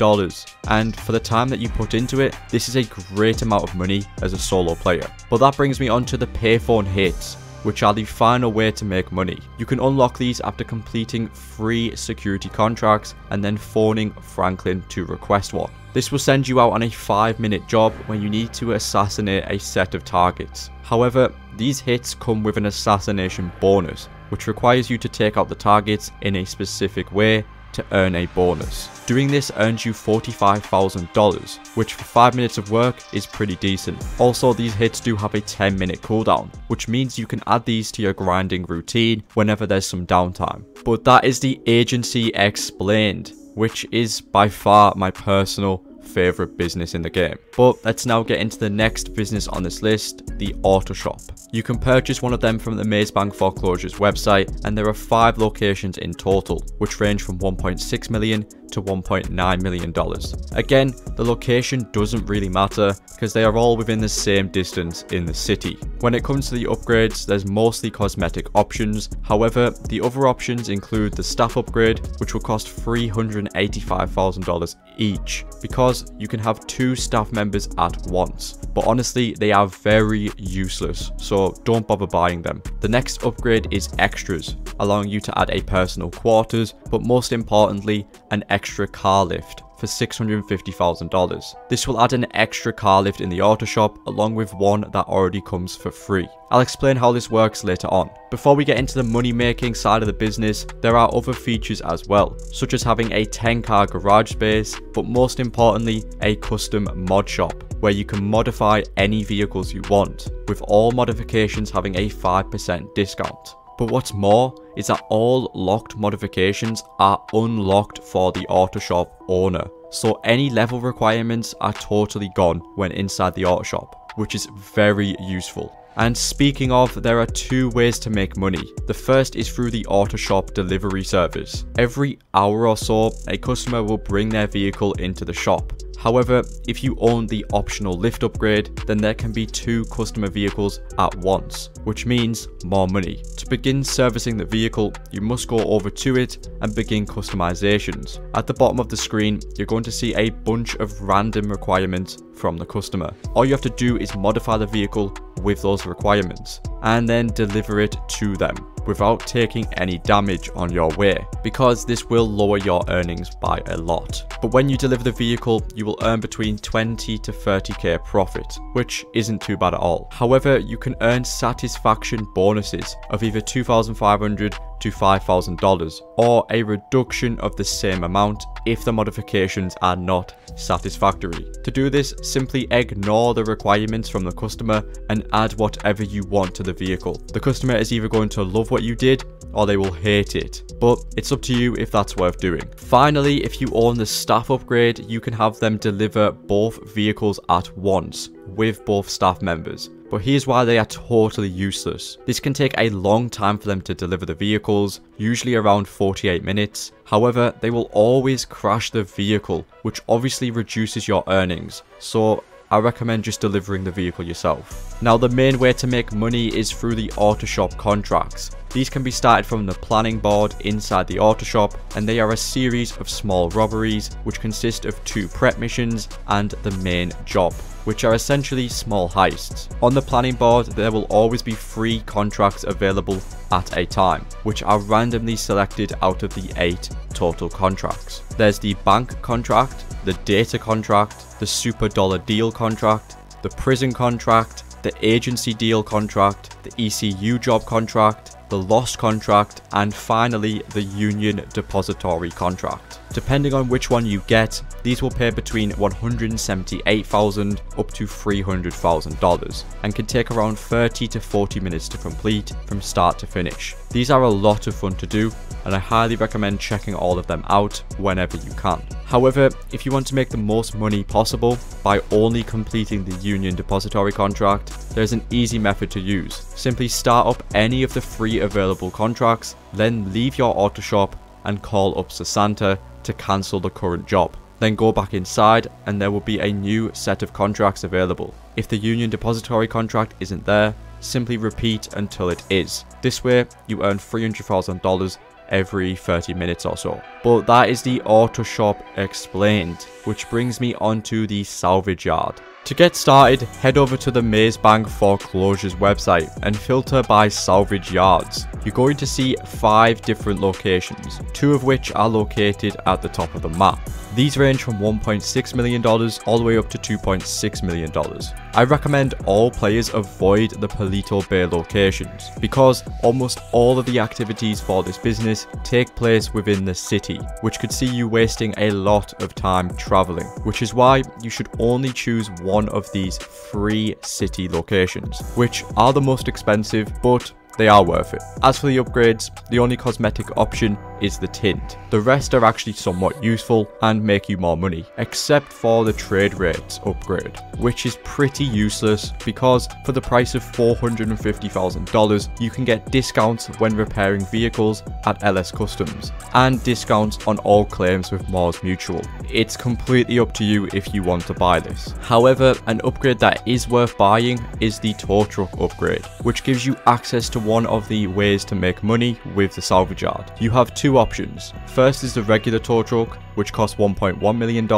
And for the time that you put into it, this is a great amount of money as a solo player. But that brings me on to the payphone hits, which are the final way to make money. You can unlock these after completing 3 security contracts and then phoning Franklin to request one. This will send you out on a 5-minute job when you need to assassinate a set of targets. However, these hits come with an assassination bonus, which requires you to take out the targets in a specific way to earn a bonus. Doing this earns you $45,000, which for 5 minutes of work is pretty decent. Also, these hits do have a 10-minute cooldown, which means you can add these to your grinding routine whenever there's some downtime. But that is the agency explained, which is by far my personal favorite business in the game. But let's now get into the next business on this list, the auto shop. You can purchase one of them from the Mazebank Foreclosures website, and there are 5 locations in total, which range from $1.6 million to $1.9 million. Again, the location doesn't really matter because they are all within the same distance in the city. When it comes to the upgrades, there's mostly cosmetic options. However, the other options include the staff upgrade, which will cost $385,000 each, because you can have 2 staff members at once. But honestly, they are very useless, so don't bother buying them. The next upgrade is extras, allowing you to add a personal quarters, but most importantly, an extra car lift for $650,000. This will add an extra car lift in the auto shop along with one that already comes for free. I'll explain how this works later on. Before we get into the money making side of the business, there are other features as well, such as having a 10-car garage space, but most importantly, a custom mod shop where you can modify any vehicles you want, with all modifications having a 5% discount. But what's more is that all locked modifications are unlocked for the auto shop owner. So any level requirements are totally gone when inside the auto shop, which is very useful. And speaking of, there are two ways to make money. The first is through the auto shop delivery service. Every hour or so, a customer will bring their vehicle into the shop. However, if you own the optional lift upgrade, then there can be 2 customer vehicles at once, which means more money. To begin servicing the vehicle, you must go over to it and begin customizations. At the bottom of the screen, you're going to see a bunch of random requirements from the customer. All you have to do is modify the vehicle with those requirements and then deliver it to them without taking any damage on your way, because this will lower your earnings by a lot. But when you deliver the vehicle, you will earn between 20 to 30k profit, which isn't too bad at all. However, you can earn satisfaction bonuses of either $2,500 to $5,000 or a reduction of the same amount if the modifications are not satisfactory. To do this, simply ignore the requirements from the customer and add whatever you want to the vehicle. The customer is either going to love what you did or they will hate it, but it's up to you if that's worth doing. Finally, if you own the staff upgrade, you can have them deliver both vehicles at once with both staff members. But here's why they are totally useless. This can take a long time for them to deliver the vehicles, usually around 48 minutes. However, they will always crash the vehicle, which obviously reduces your earnings. So I recommend just delivering the vehicle yourself. Now, the main way to make money is through the auto shop contracts. These can be started from the planning board inside the auto shop, and they are a series of small robberies which consist of 2 prep missions and the main job, which are essentially small heists. On the planning board, there will always be 3 contracts available at a time, which are randomly selected out of the 8 total contracts. There's the bank contract, the data contract, the super dollar deal contract, the prison contract, the agency deal contract, the ECU job contract, the lost contract, and finally the union depository contract. Depending on which one you get, these will pay between $178,000 up to $300,000 and can take around 30 to 40 minutes to complete from start to finish. These are a lot of fun to do, and I highly recommend checking all of them out whenever you can. However, if you want to make the most money possible by only completing the union depository contract, there's an easy method to use. Simply start up any of the 3 available contracts, then leave your auto shop and call up Kosatka to cancel the current job. Then go back inside and there will be a new set of contracts available. If the union depository contract isn't there, simply repeat until it is. This way you earn $300,000 every 30 minutes or so. But that is the auto shop explained, which brings me on to the Salvage Yard. To get started, head over to the Maze Bank Foreclosures website and filter by Salvage Yards. You're going to see 5 different locations, 2 of which are located at the top of the map. These range from $1.6 million all the way up to $2.6 million. I recommend all players avoid the Palito Bay locations because almost all of the activities for this business take place within the city, which could see you wasting a lot of time traveling, which is why you should only choose one of these 3 city locations, which are the most expensive, but they are worth it. As for the upgrades, the only cosmetic option is the tint. The rest are actually somewhat useful and make you more money, except for the trade rates upgrade, which is pretty useless because for the price of $450,000, you can get discounts when repairing vehicles at LS Customs and discounts on all claims with Mors Mutual. It's completely up to you if you want to buy this. However, an upgrade that is worth buying is the tow truck upgrade, which gives you access to one of the ways to make money with the Salvage Yard. You have 2 options. First is the regular tow truck, which costs $1.1 million,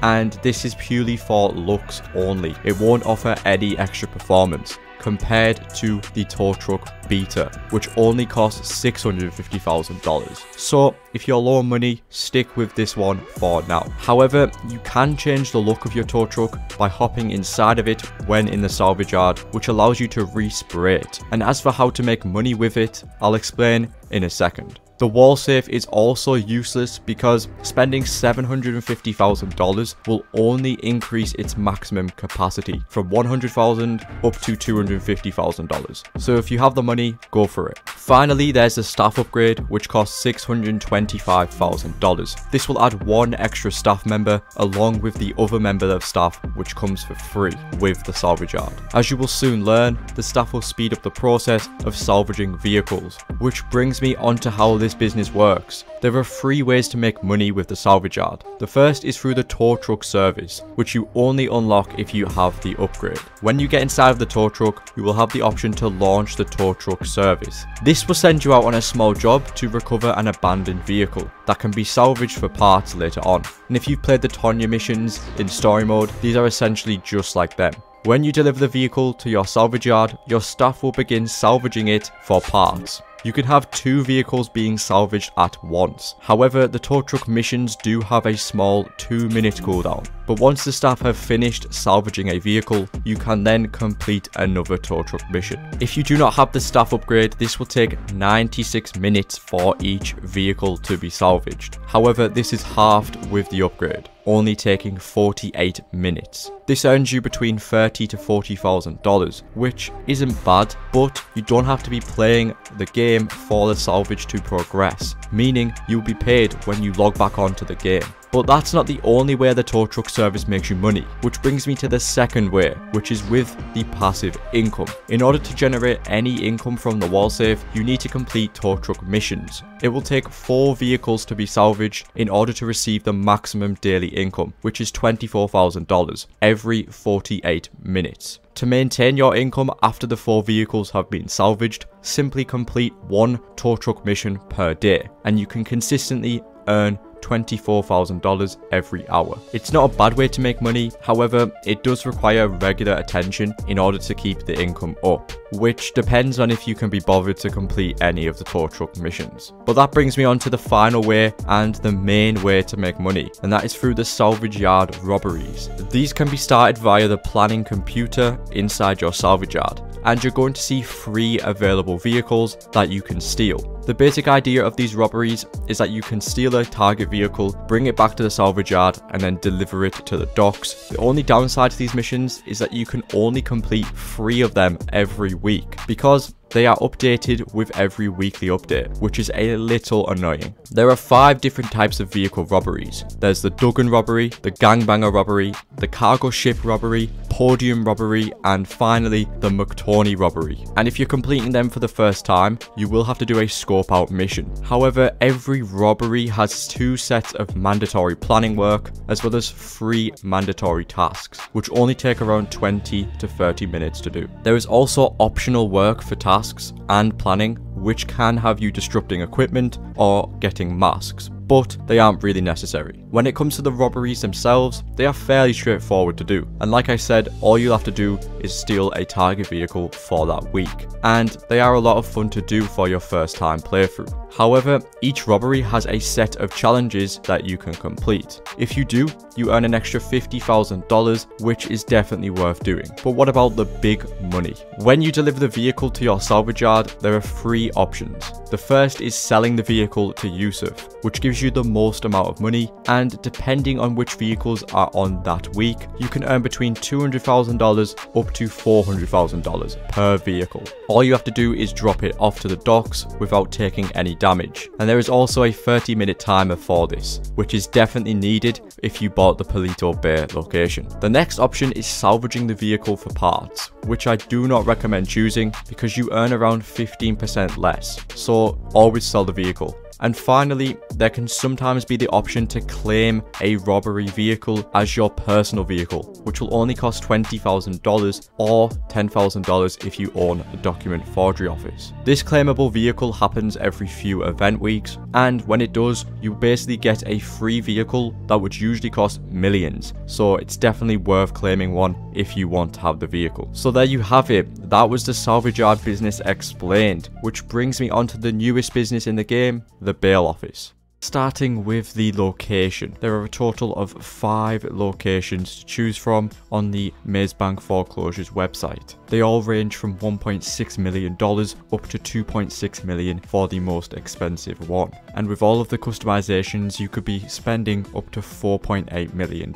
and this is purely for looks only. It won't offer any extra performance compared to the tow truck beta, which only costs $650,000. So if you're low on money, stick with this one for now. However, you can change the look of your tow truck by hopping inside of it when in the Salvage Yard, which allows you to respray it. And as for how to make money with it, I'll explain in a second. The wall safe is also useless because spending $750,000 will only increase its maximum capacity from $100,000 up to $250,000. So if you have the money, go for it. Finally, there's the staff upgrade, which costs $625,000. This will add one extra staff member along with the other member of staff, which comes for free with the Salvage Yard. As you will soon learn, the staff will speed up the process of salvaging vehicles, which brings me on to how this business works. There are 3 ways to make money with the Salvage Yard. The first is through the tow truck service, which you only unlock if you have the upgrade. When you get inside of the tow truck, you will have the option to launch the tow truck service. This will send you out on a small job to recover an abandoned vehicle that can be salvaged for parts later on. And if you've played the Tonya missions in story mode, these are essentially just like them. When you deliver the vehicle to your salvage yard, your staff will begin salvaging it for parts. You can have 2 vehicles being salvaged at once. However, the tow truck missions do have a small 2-minute cooldown. But once the staff have finished salvaging a vehicle, you can then complete another tow truck mission. If you do not have the staff upgrade, this will take 96 minutes for each vehicle to be salvaged. However, this is halved with the upgrade, only taking 48 minutes. This earns you between $30,000 to $40,000, which isn't bad, but you don't have to be playing the game for the salvage to progress, meaning you'll be paid when you log back onto the game. But that's not the only way the tow truck service makes you money, which brings me to the second way, which is with the passive income. In order to generate any income from the wall safe, you need to complete tow truck missions. It will take 4 vehicles to be salvaged in order to receive the maximum daily income, which is $24,000 every 48 minutes. To maintain your income after the 4 vehicles have been salvaged, simply complete 1 tow truck mission per day, and you can consistently earn $24,000 every hour. It's not a bad way to make money, however, it does require regular attention in order to keep the income up, which depends on if you can be bothered to complete any of the tow truck missions. But that brings me on to the final way and the main way to make money, and that is through the Salvage Yard robberies. These can be started via the planning computer inside your Salvage Yard, and you're going to see 3 available vehicles that you can steal. The basic idea of these robberies is that you can steal a target vehicle, bring it back to the salvage yard, and then deliver it to the docks. The only downside to these missions is that you can only complete 3 of them every week, because they are updated with every weekly update, which is a little annoying. There are 5 different types of vehicle robberies. There's the Duggan robbery, the Gangbanger robbery, the Cargo Ship robbery, Podium robbery, and finally the McToney robbery. And if you're completing them for the first time, you will have to do a scope out mission. However, every robbery has 2 sets of mandatory planning work, as well as 3 mandatory tasks, which only take around 20 to 30 minutes to do. There is also optional work for tasks and planning, which can have you disrupting equipment or getting masks, but they aren't really necessary. When it comes to the robberies themselves, they are fairly straightforward to do, and like I said, all you'll have to do is steal a target vehicle for that week, and they are a lot of fun to do for your first time playthrough. However, each robbery has a set of challenges that you can complete. If you do, you earn an extra $50,000, which is definitely worth doing. But what about the big money? When you deliver the vehicle to your salvage yard, there are 3 options. The first is selling the vehicle to Yusuf, which gives you the most amount of money, and depending on which vehicles are on that week, you can earn between $200,000 up to $400,000 per vehicle. All you have to do is drop it off to the docks without taking any damage, and there is also a 30-minute timer for this, which is definitely needed if you bought the Palito Bay location. The next option is salvaging the vehicle for parts, which I do not recommend choosing because you earn around 15% less, so always sell the vehicle. And finally, there can sometimes be the option to claim a robbery vehicle as your personal vehicle, which will only cost $20,000 or $10,000 if you own a document forgery office. This claimable vehicle happens every few event weeks, and when it does, you basically get a free vehicle that would usually cost millions, so it's definitely worth claiming one if you want to have the vehicle. So there you have it, that was the salvage yard business explained, which brings me on to the newest business in the game, the bail office. Starting with the location, there are a total of 5 locations to choose from on the Mazebank Foreclosures website. They all range from $1.6 million up to $2.6 million for the most expensive one. And with all of the customizations, you could be spending up to $4.8 million.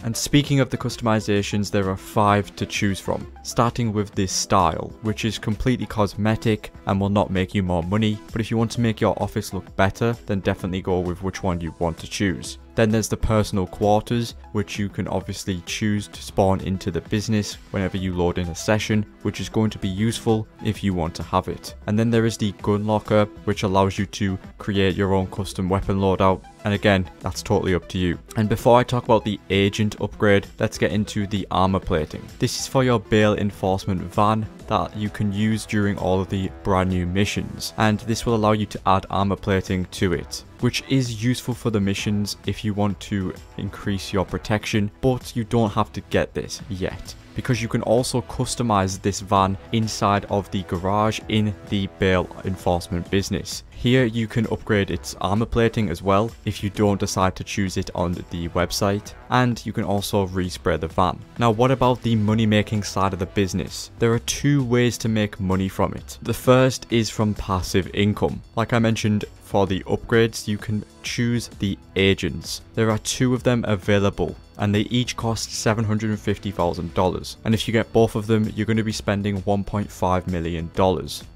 And speaking of the customizations, there are 5 to choose from, starting with this style, which is completely cosmetic and will not make you more money, but if you want to make your office look better, then definitely go with which one you want to choose. Then there's the personal quarters, which you can obviously choose to spawn into the business whenever you load in a session, which is going to be useful if you want to have it. And then there is the gun locker, which allows you to create your own custom weapon loadout. And again, that's totally up to you. And before I talk about the agent upgrade, let's get into the armor plating. This is for your bail enforcement van that you can use during all of the brand new missions. And this will allow you to add armor plating to it, which is useful for the missions if you want to increase your protection, but you don't have to get this yet, because you can also customize this van inside of the garage in the bail enforcement business. Here you can upgrade its armor plating as well if you don't decide to choose it on the website, and you can also respray the van. Now, what about the money making side of the business? There are 2 ways to make money from it. The first is from passive income. Like I mentioned, for the upgrades you can choose the agents. There are 2 of them available, and they each cost $750,000, and if you get both of them, you're going to be spending $1.5 million.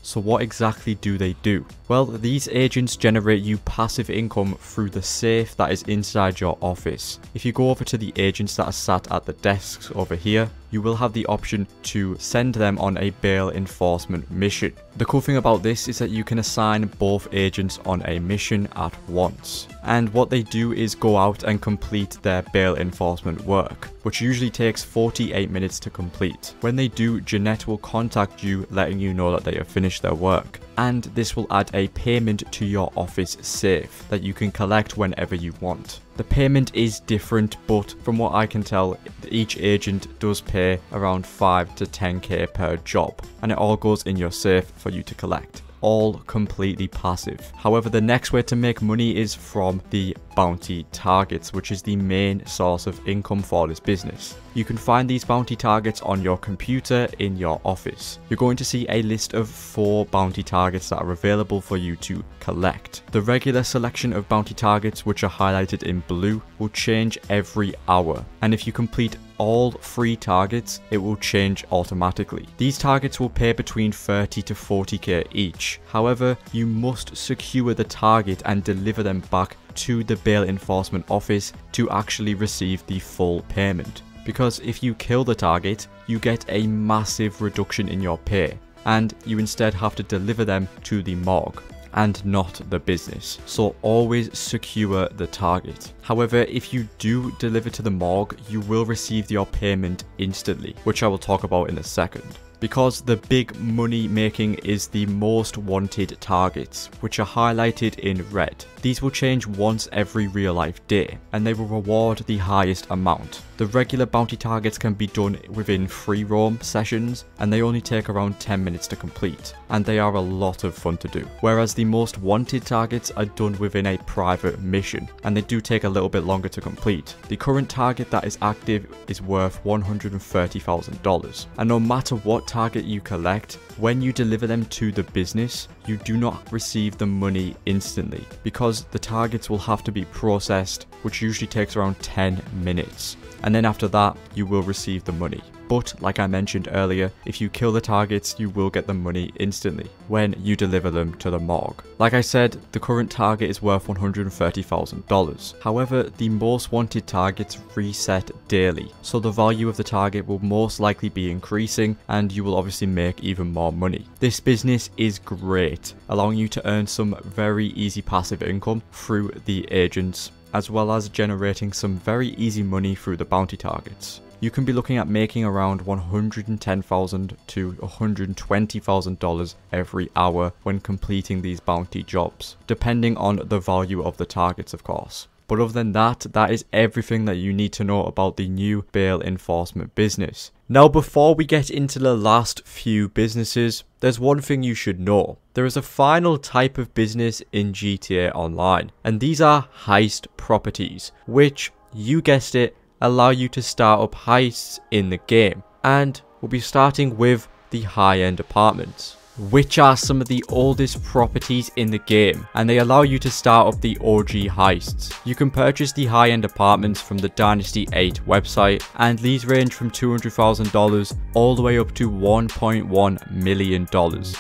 So what exactly do they do? Well, these agents generate you passive income through the safe that is inside your office. If you go over to the agents that are sat at the desks over here, you will have the option to send them on a bail enforcement mission. The cool thing about this is that you can assign both agents on a mission at once. And what they do is go out and complete their bail enforcement work, which usually takes 48 minutes to complete. When they do, Jeanette will contact you letting you know that they have finished their work. And this will add a payment to your office safe that you can collect whenever you want. The payment is different, but from what I can tell, each agent does pay around 5 to 10k per job, and it all goes in your safe for you to collect. All completely passive. However, the next way to make money is from the bounty targets, which is the main source of income for this business. You can find these bounty targets on your computer in your office. You're going to see a list of 4 bounty targets that are available for you to collect. The regular selection of bounty targets, which are highlighted in blue, will change every hour, and if you complete all 3 targets, it will change automatically. These targets will pay between 30 to 40k each. However, you must secure the target and deliver them back to the bail enforcement office to actually receive the full payment. Because if you kill the target, you get a massive reduction in your pay, and you instead have to deliver them to the morgue and not the business. So always secure the target. However, if you do deliver to the morgue, you will receive your payment instantly, which I will talk about in a second. Because the big money making is the most wanted targets, which are highlighted in red. These will change once every real life day, and they will reward the highest amount. The regular bounty targets can be done within free roam sessions, and they only take around 10 minutes to complete, and they are a lot of fun to do. Whereas the most wanted targets are done within a private mission, and they do take a little bit longer to complete. The current target that is active is worth $130,000, and no matter what target you collect, when you deliver them to the business, you do not receive the money instantly, because the targets will have to be processed, which usually takes around 10 minutes. And then after that, you will receive the money. But like I mentioned earlier, if you kill the targets, you will get the money instantly when you deliver them to the morgue. Like I said, the current target is worth $130,000. However, the most wanted targets reset daily, so the value of the target will most likely be increasing, and you will obviously make even more money. This business is great, allowing you to earn some very easy passive income through the agents, as well as generating some very easy money through the bounty targets. You can be looking at making around $110,000 to $120,000 every hour when completing these bounty jobs, depending on the value of the targets, of course. But other than that, that is everything that you need to know about the new bail enforcement business. Now, before we get into the last few businesses, there's one thing you should know. There is a final type of business in GTA Online, and these are heist properties, which, you guessed it, allow you to start up heists in the game. And we'll be starting with the high-end apartments, which are some of the oldest properties in the game, and they allow you to start up the OG heists. You can purchase the high-end apartments from the Dynasty 8 website, and these range from $200,000 all the way up to $1.1 million.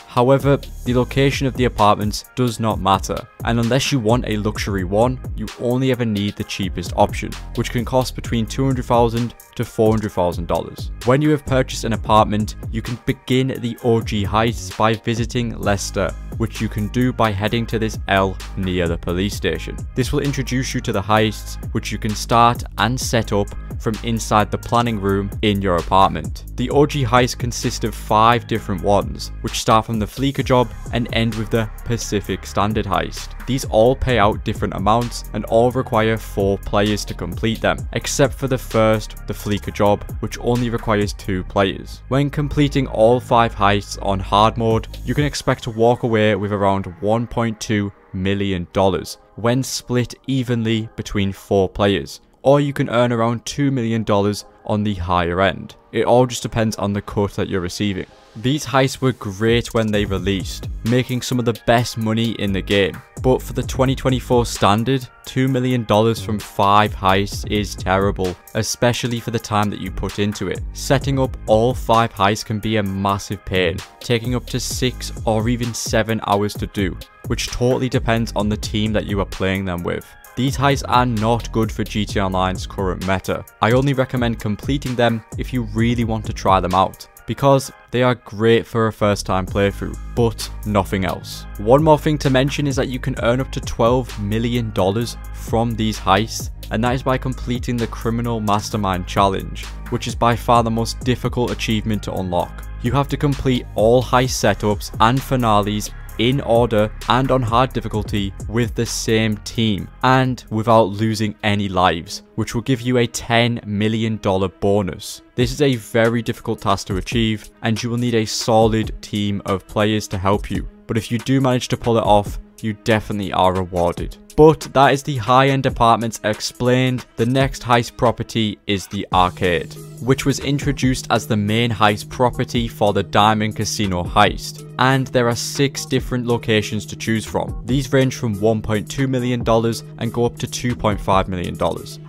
However, the location of the apartments does not matter, and unless you want a luxury one, you only ever need the cheapest option, which can cost between $200,000 to $400,000. When you have purchased an apartment, you can begin the OG heists by visiting Leicester, which you can do by heading to this L near the police station. This will introduce you to the heists, which you can start and set up from inside the planning room in your apartment. The OG heist consists of 5 different ones, which start from the Fleeca job and end with the Pacific Standard heist. These all pay out different amounts and all require 4 players to complete them, except for the first, the Fleeca job, which only requires 2 players. When completing all 5 heists on hard mode, you can expect to walk away with around $1.2 million when split evenly between 4 players, or you can earn around $2 million on the higher end. It all just depends on the cut that you're receiving. These heists were great when they released, making some of the best money in the game. But for the 2024 standard, $2 million from 5 heists is terrible, especially for the time that you put into it. Setting up all 5 heists can be a massive pain, taking up to 6 or even 7 hours to do, which totally depends on the team that you are playing them with. These heists are not good for GTA Online's current meta. I only recommend completing them if you really want to try them out, because they are great for a first time playthrough, but nothing else. One more thing to mention is that you can earn up to $12 million from these heists, and that is by completing the Criminal Mastermind Challenge, which is by far the most difficult achievement to unlock. You have to complete all heist setups and finales in order and on hard difficulty with the same team and without losing any lives, which will give you a $10 million bonus. This is a very difficult task to achieve, and you will need a solid team of players to help you, but if you do manage to pull it off, you definitely are rewarded. But that is the high-end apartments explained. The next heist property is the arcade, which was introduced as the main heist property for the Diamond Casino heist, and there are 6 different locations to choose from. These range from $1.2 million and go up to $2.5 million.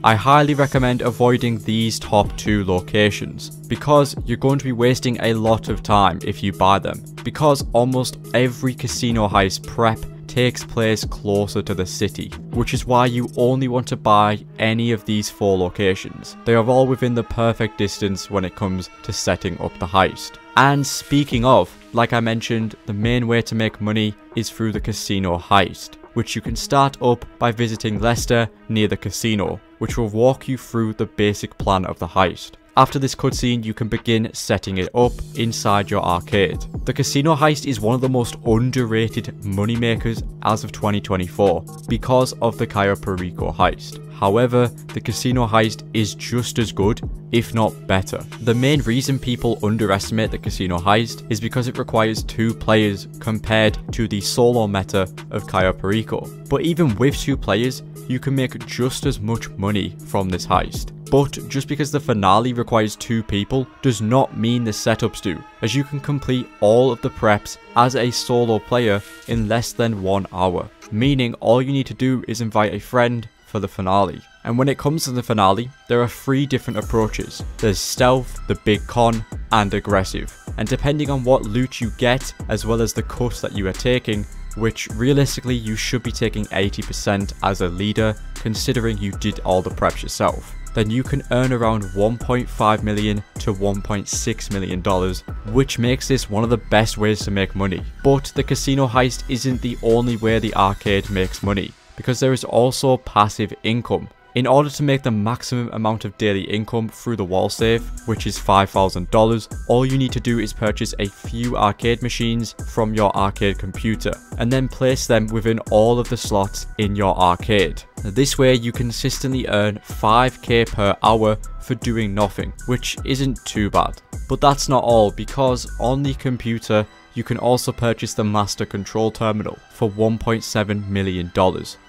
I highly recommend avoiding these top 2 locations, because you're going to be wasting a lot of time if you buy them, because almost every casino heist prep takes place closer to the city, which is why you only want to buy any of these 4 locations. They are all within the perfect distance when it comes to setting up the heist. And speaking of, like I mentioned, the main way to make money is through the casino heist, which you can start up by visiting Leicester near the casino, which will walk you through the basic plan of the heist. After this cutscene, you can begin setting it up inside your arcade. The casino heist is one of the most underrated moneymakers as of 2024 because of the Cayo Perico heist. However, the casino heist is just as good, if not better. The main reason people underestimate the casino heist is because it requires 2 players compared to the solo meta of Cayo Perico. But even with 2 players, you can make just as much money from this heist. But just because the finale requires 2 people does not mean the setups do, as you can complete all of the preps as a solo player in less than 1 hour, meaning all you need to do is invite a friend for the finale. And when it comes to the finale, there are 3 different approaches. There's stealth, the big con, and aggressive. And depending on what loot you get, as well as the cut that you are taking, which realistically you should be taking 80% as a leader, considering you did all the preps yourself, then you can earn around $1.5 million to $1.6 million, which makes this one of the best ways to make money. But the casino heist isn't the only way the arcade makes money, because there is also passive income. In order to make the maximum amount of daily income through the wall safe, which is $5,000, all you need to do is purchase a few arcade machines from your arcade computer and then place them within all of the slots in your arcade. This way you consistently earn 5k per hour for doing nothing, which isn't too bad. But that's not all, because on the computer you can also purchase the Master Control Terminal for $1.7 million,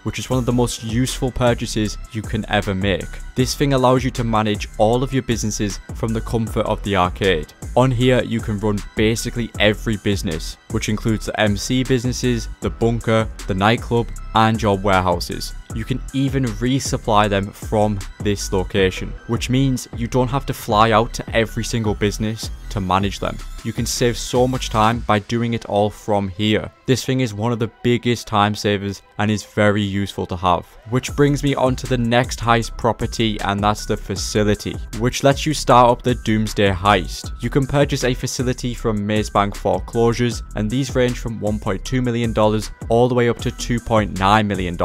which is one of the most useful purchases you can ever make. This thing allows you to manage all of your businesses from the comfort of the arcade. On here you can run basically every business, which includes the MC businesses, the bunker, the nightclub, and your warehouses. You can even resupply them from this location, which means you don't have to fly out to every single business to manage them. You can save so much time by doing it all from here. This thing is one of the biggest time savers and is very useful to have. Which brings me on to the next heist property, and that's the facility, which lets you start up the Doomsday Heist. You can purchase a facility from Mazebank foreclosures, and these range from $1.2 million all the way up to $2.9 million.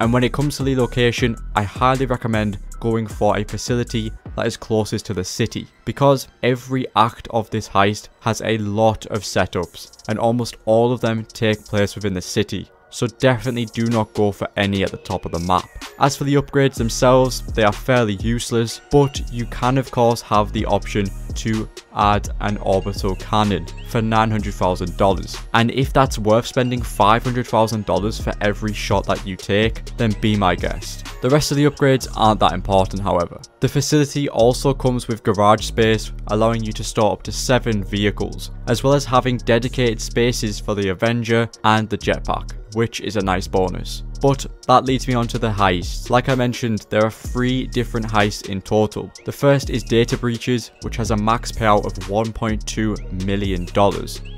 And when it comes to the location, I highly recommend going for a facility that is closest to the city, because every act of this heist has a lot of setups and almost all of them take place within the city. So definitely do not go for any at the top of the map. As for the upgrades themselves, they are fairly useless, but you can of course have the option to add an orbital cannon for $900,000. And if that's worth spending $500,000 for every shot that you take, then be my guest. The rest of the upgrades aren't that important, however. The facility also comes with garage space, allowing you to store up to 7 vehicles, as well as having dedicated spaces for the Avenger and the jetpack, which is a nice bonus. But that leads me on to the heists. Like I mentioned, there are 3 different heists in total. The first is data breaches, which has a max payout of $1.2 million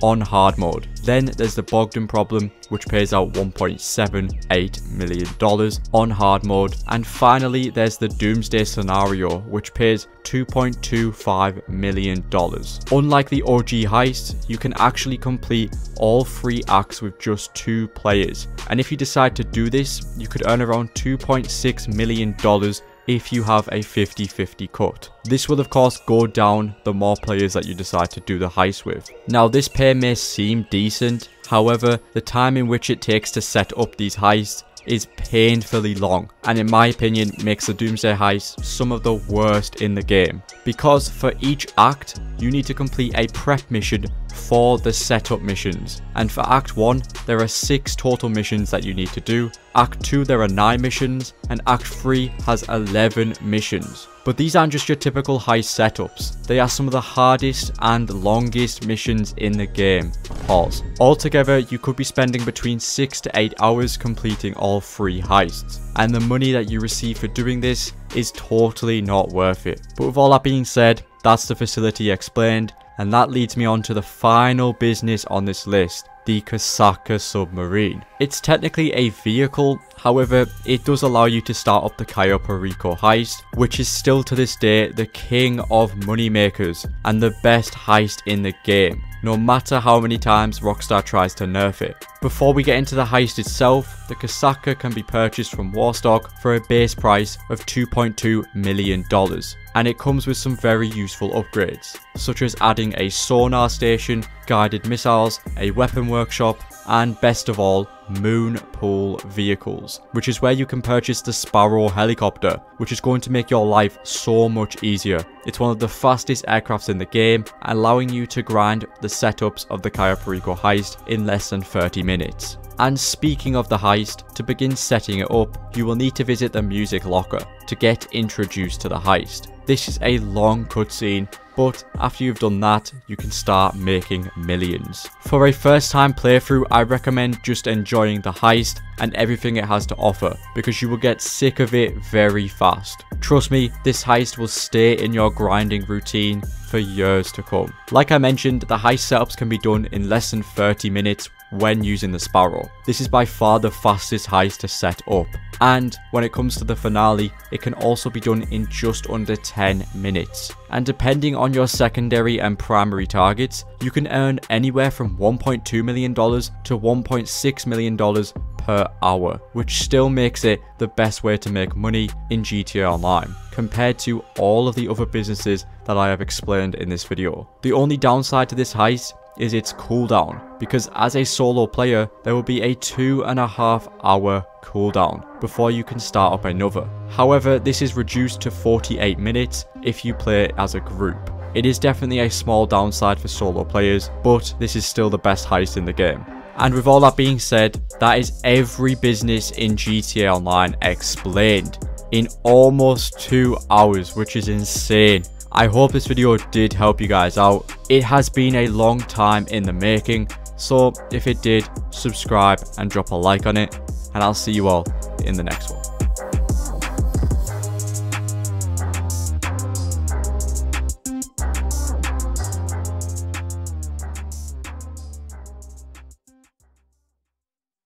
on hard mode. Then there's the Bogdan problem, which pays out $1.78 million on hard mode. And finally, there's the Doomsday scenario, which pays $2.25 million. Unlike the OG heist, you can actually complete all 3 acts with just 2 players. And if you decide to do this, you could earn around $2.6 million if you have a 50-50 cut. This will of course go down the more players that you decide to do the heist with. Now this pay may seem decent, however the time in which it takes to set up these heists is painfully long, and in my opinion makes the Doomsday Heist some of the worst in the game, because for each act you need to complete a prep mission for the setup missions, and for Act 1 there are 6 total missions that you need to do, Act 2 there are 9 missions, and Act 3 has 11 missions. But these aren't just your typical heist setups, they are some of the hardest and longest missions in the game. Pause. Altogether, you could be spending between 6 to 8 hours completing all 3 heists, and the money that you receive for doing this is totally not worth it. But with all that being said, that's the facility explained, and that leads me on to the final business on this list, the Kosatka submarine. It's technically a vehicle, however it does allow you to start up the Cayo Perico heist, which is still to this day the king of moneymakers and the best heist in the game, no matter how many times Rockstar tries to nerf it. Before we get into the heist itself, the Kosatka can be purchased from Warstock for a base price of $2.2 million, and it comes with some very useful upgrades, such as adding a sonar station, guided missiles, a weapon workshop, and best of all, moon pool vehicles, which is where you can purchase the Sparrow helicopter, which is going to make your life so much easier. It's one of the fastest aircrafts in the game, allowing you to grind the setups of the Cayo Perico heist in less than 30 minutes. And speaking of the heist, to begin setting it up, you will need to visit the music locker to get introduced to the heist. This is a long cutscene, but after you've done that, you can start making millions. For a first time playthrough, I recommend just enjoying the heist and everything it has to offer, because you will get sick of it very fast. Trust me, this heist will stay in your grinding routine for years to come. Like I mentioned, the heist setups can be done in less than 30 minutes when using the Sparrow. This is by far the fastest heist to set up, and when it comes to the finale, it can also be done in just under 10 minutes. And depending on your secondary and primary targets, you can earn anywhere from $1.2 million to $1.6 million per hour, which still makes it the best way to make money in GTA Online, compared to all of the other businesses that I have explained in this video. The only downside to this heist is its cooldown, because as a solo player, there will be a 2.5 hour cooldown before you can start up another. However, this is reduced to 48 minutes if you play it as a group. It is definitely a small downside for solo players, but this is still the best heist in the game. And with all that being said, that is every business in GTA Online explained in almost 2 hours, which is insane. I hope this video did help you guys out. It has been a long time in the making, so if it did, subscribe and drop a like on it, and I'll see you all in the next one.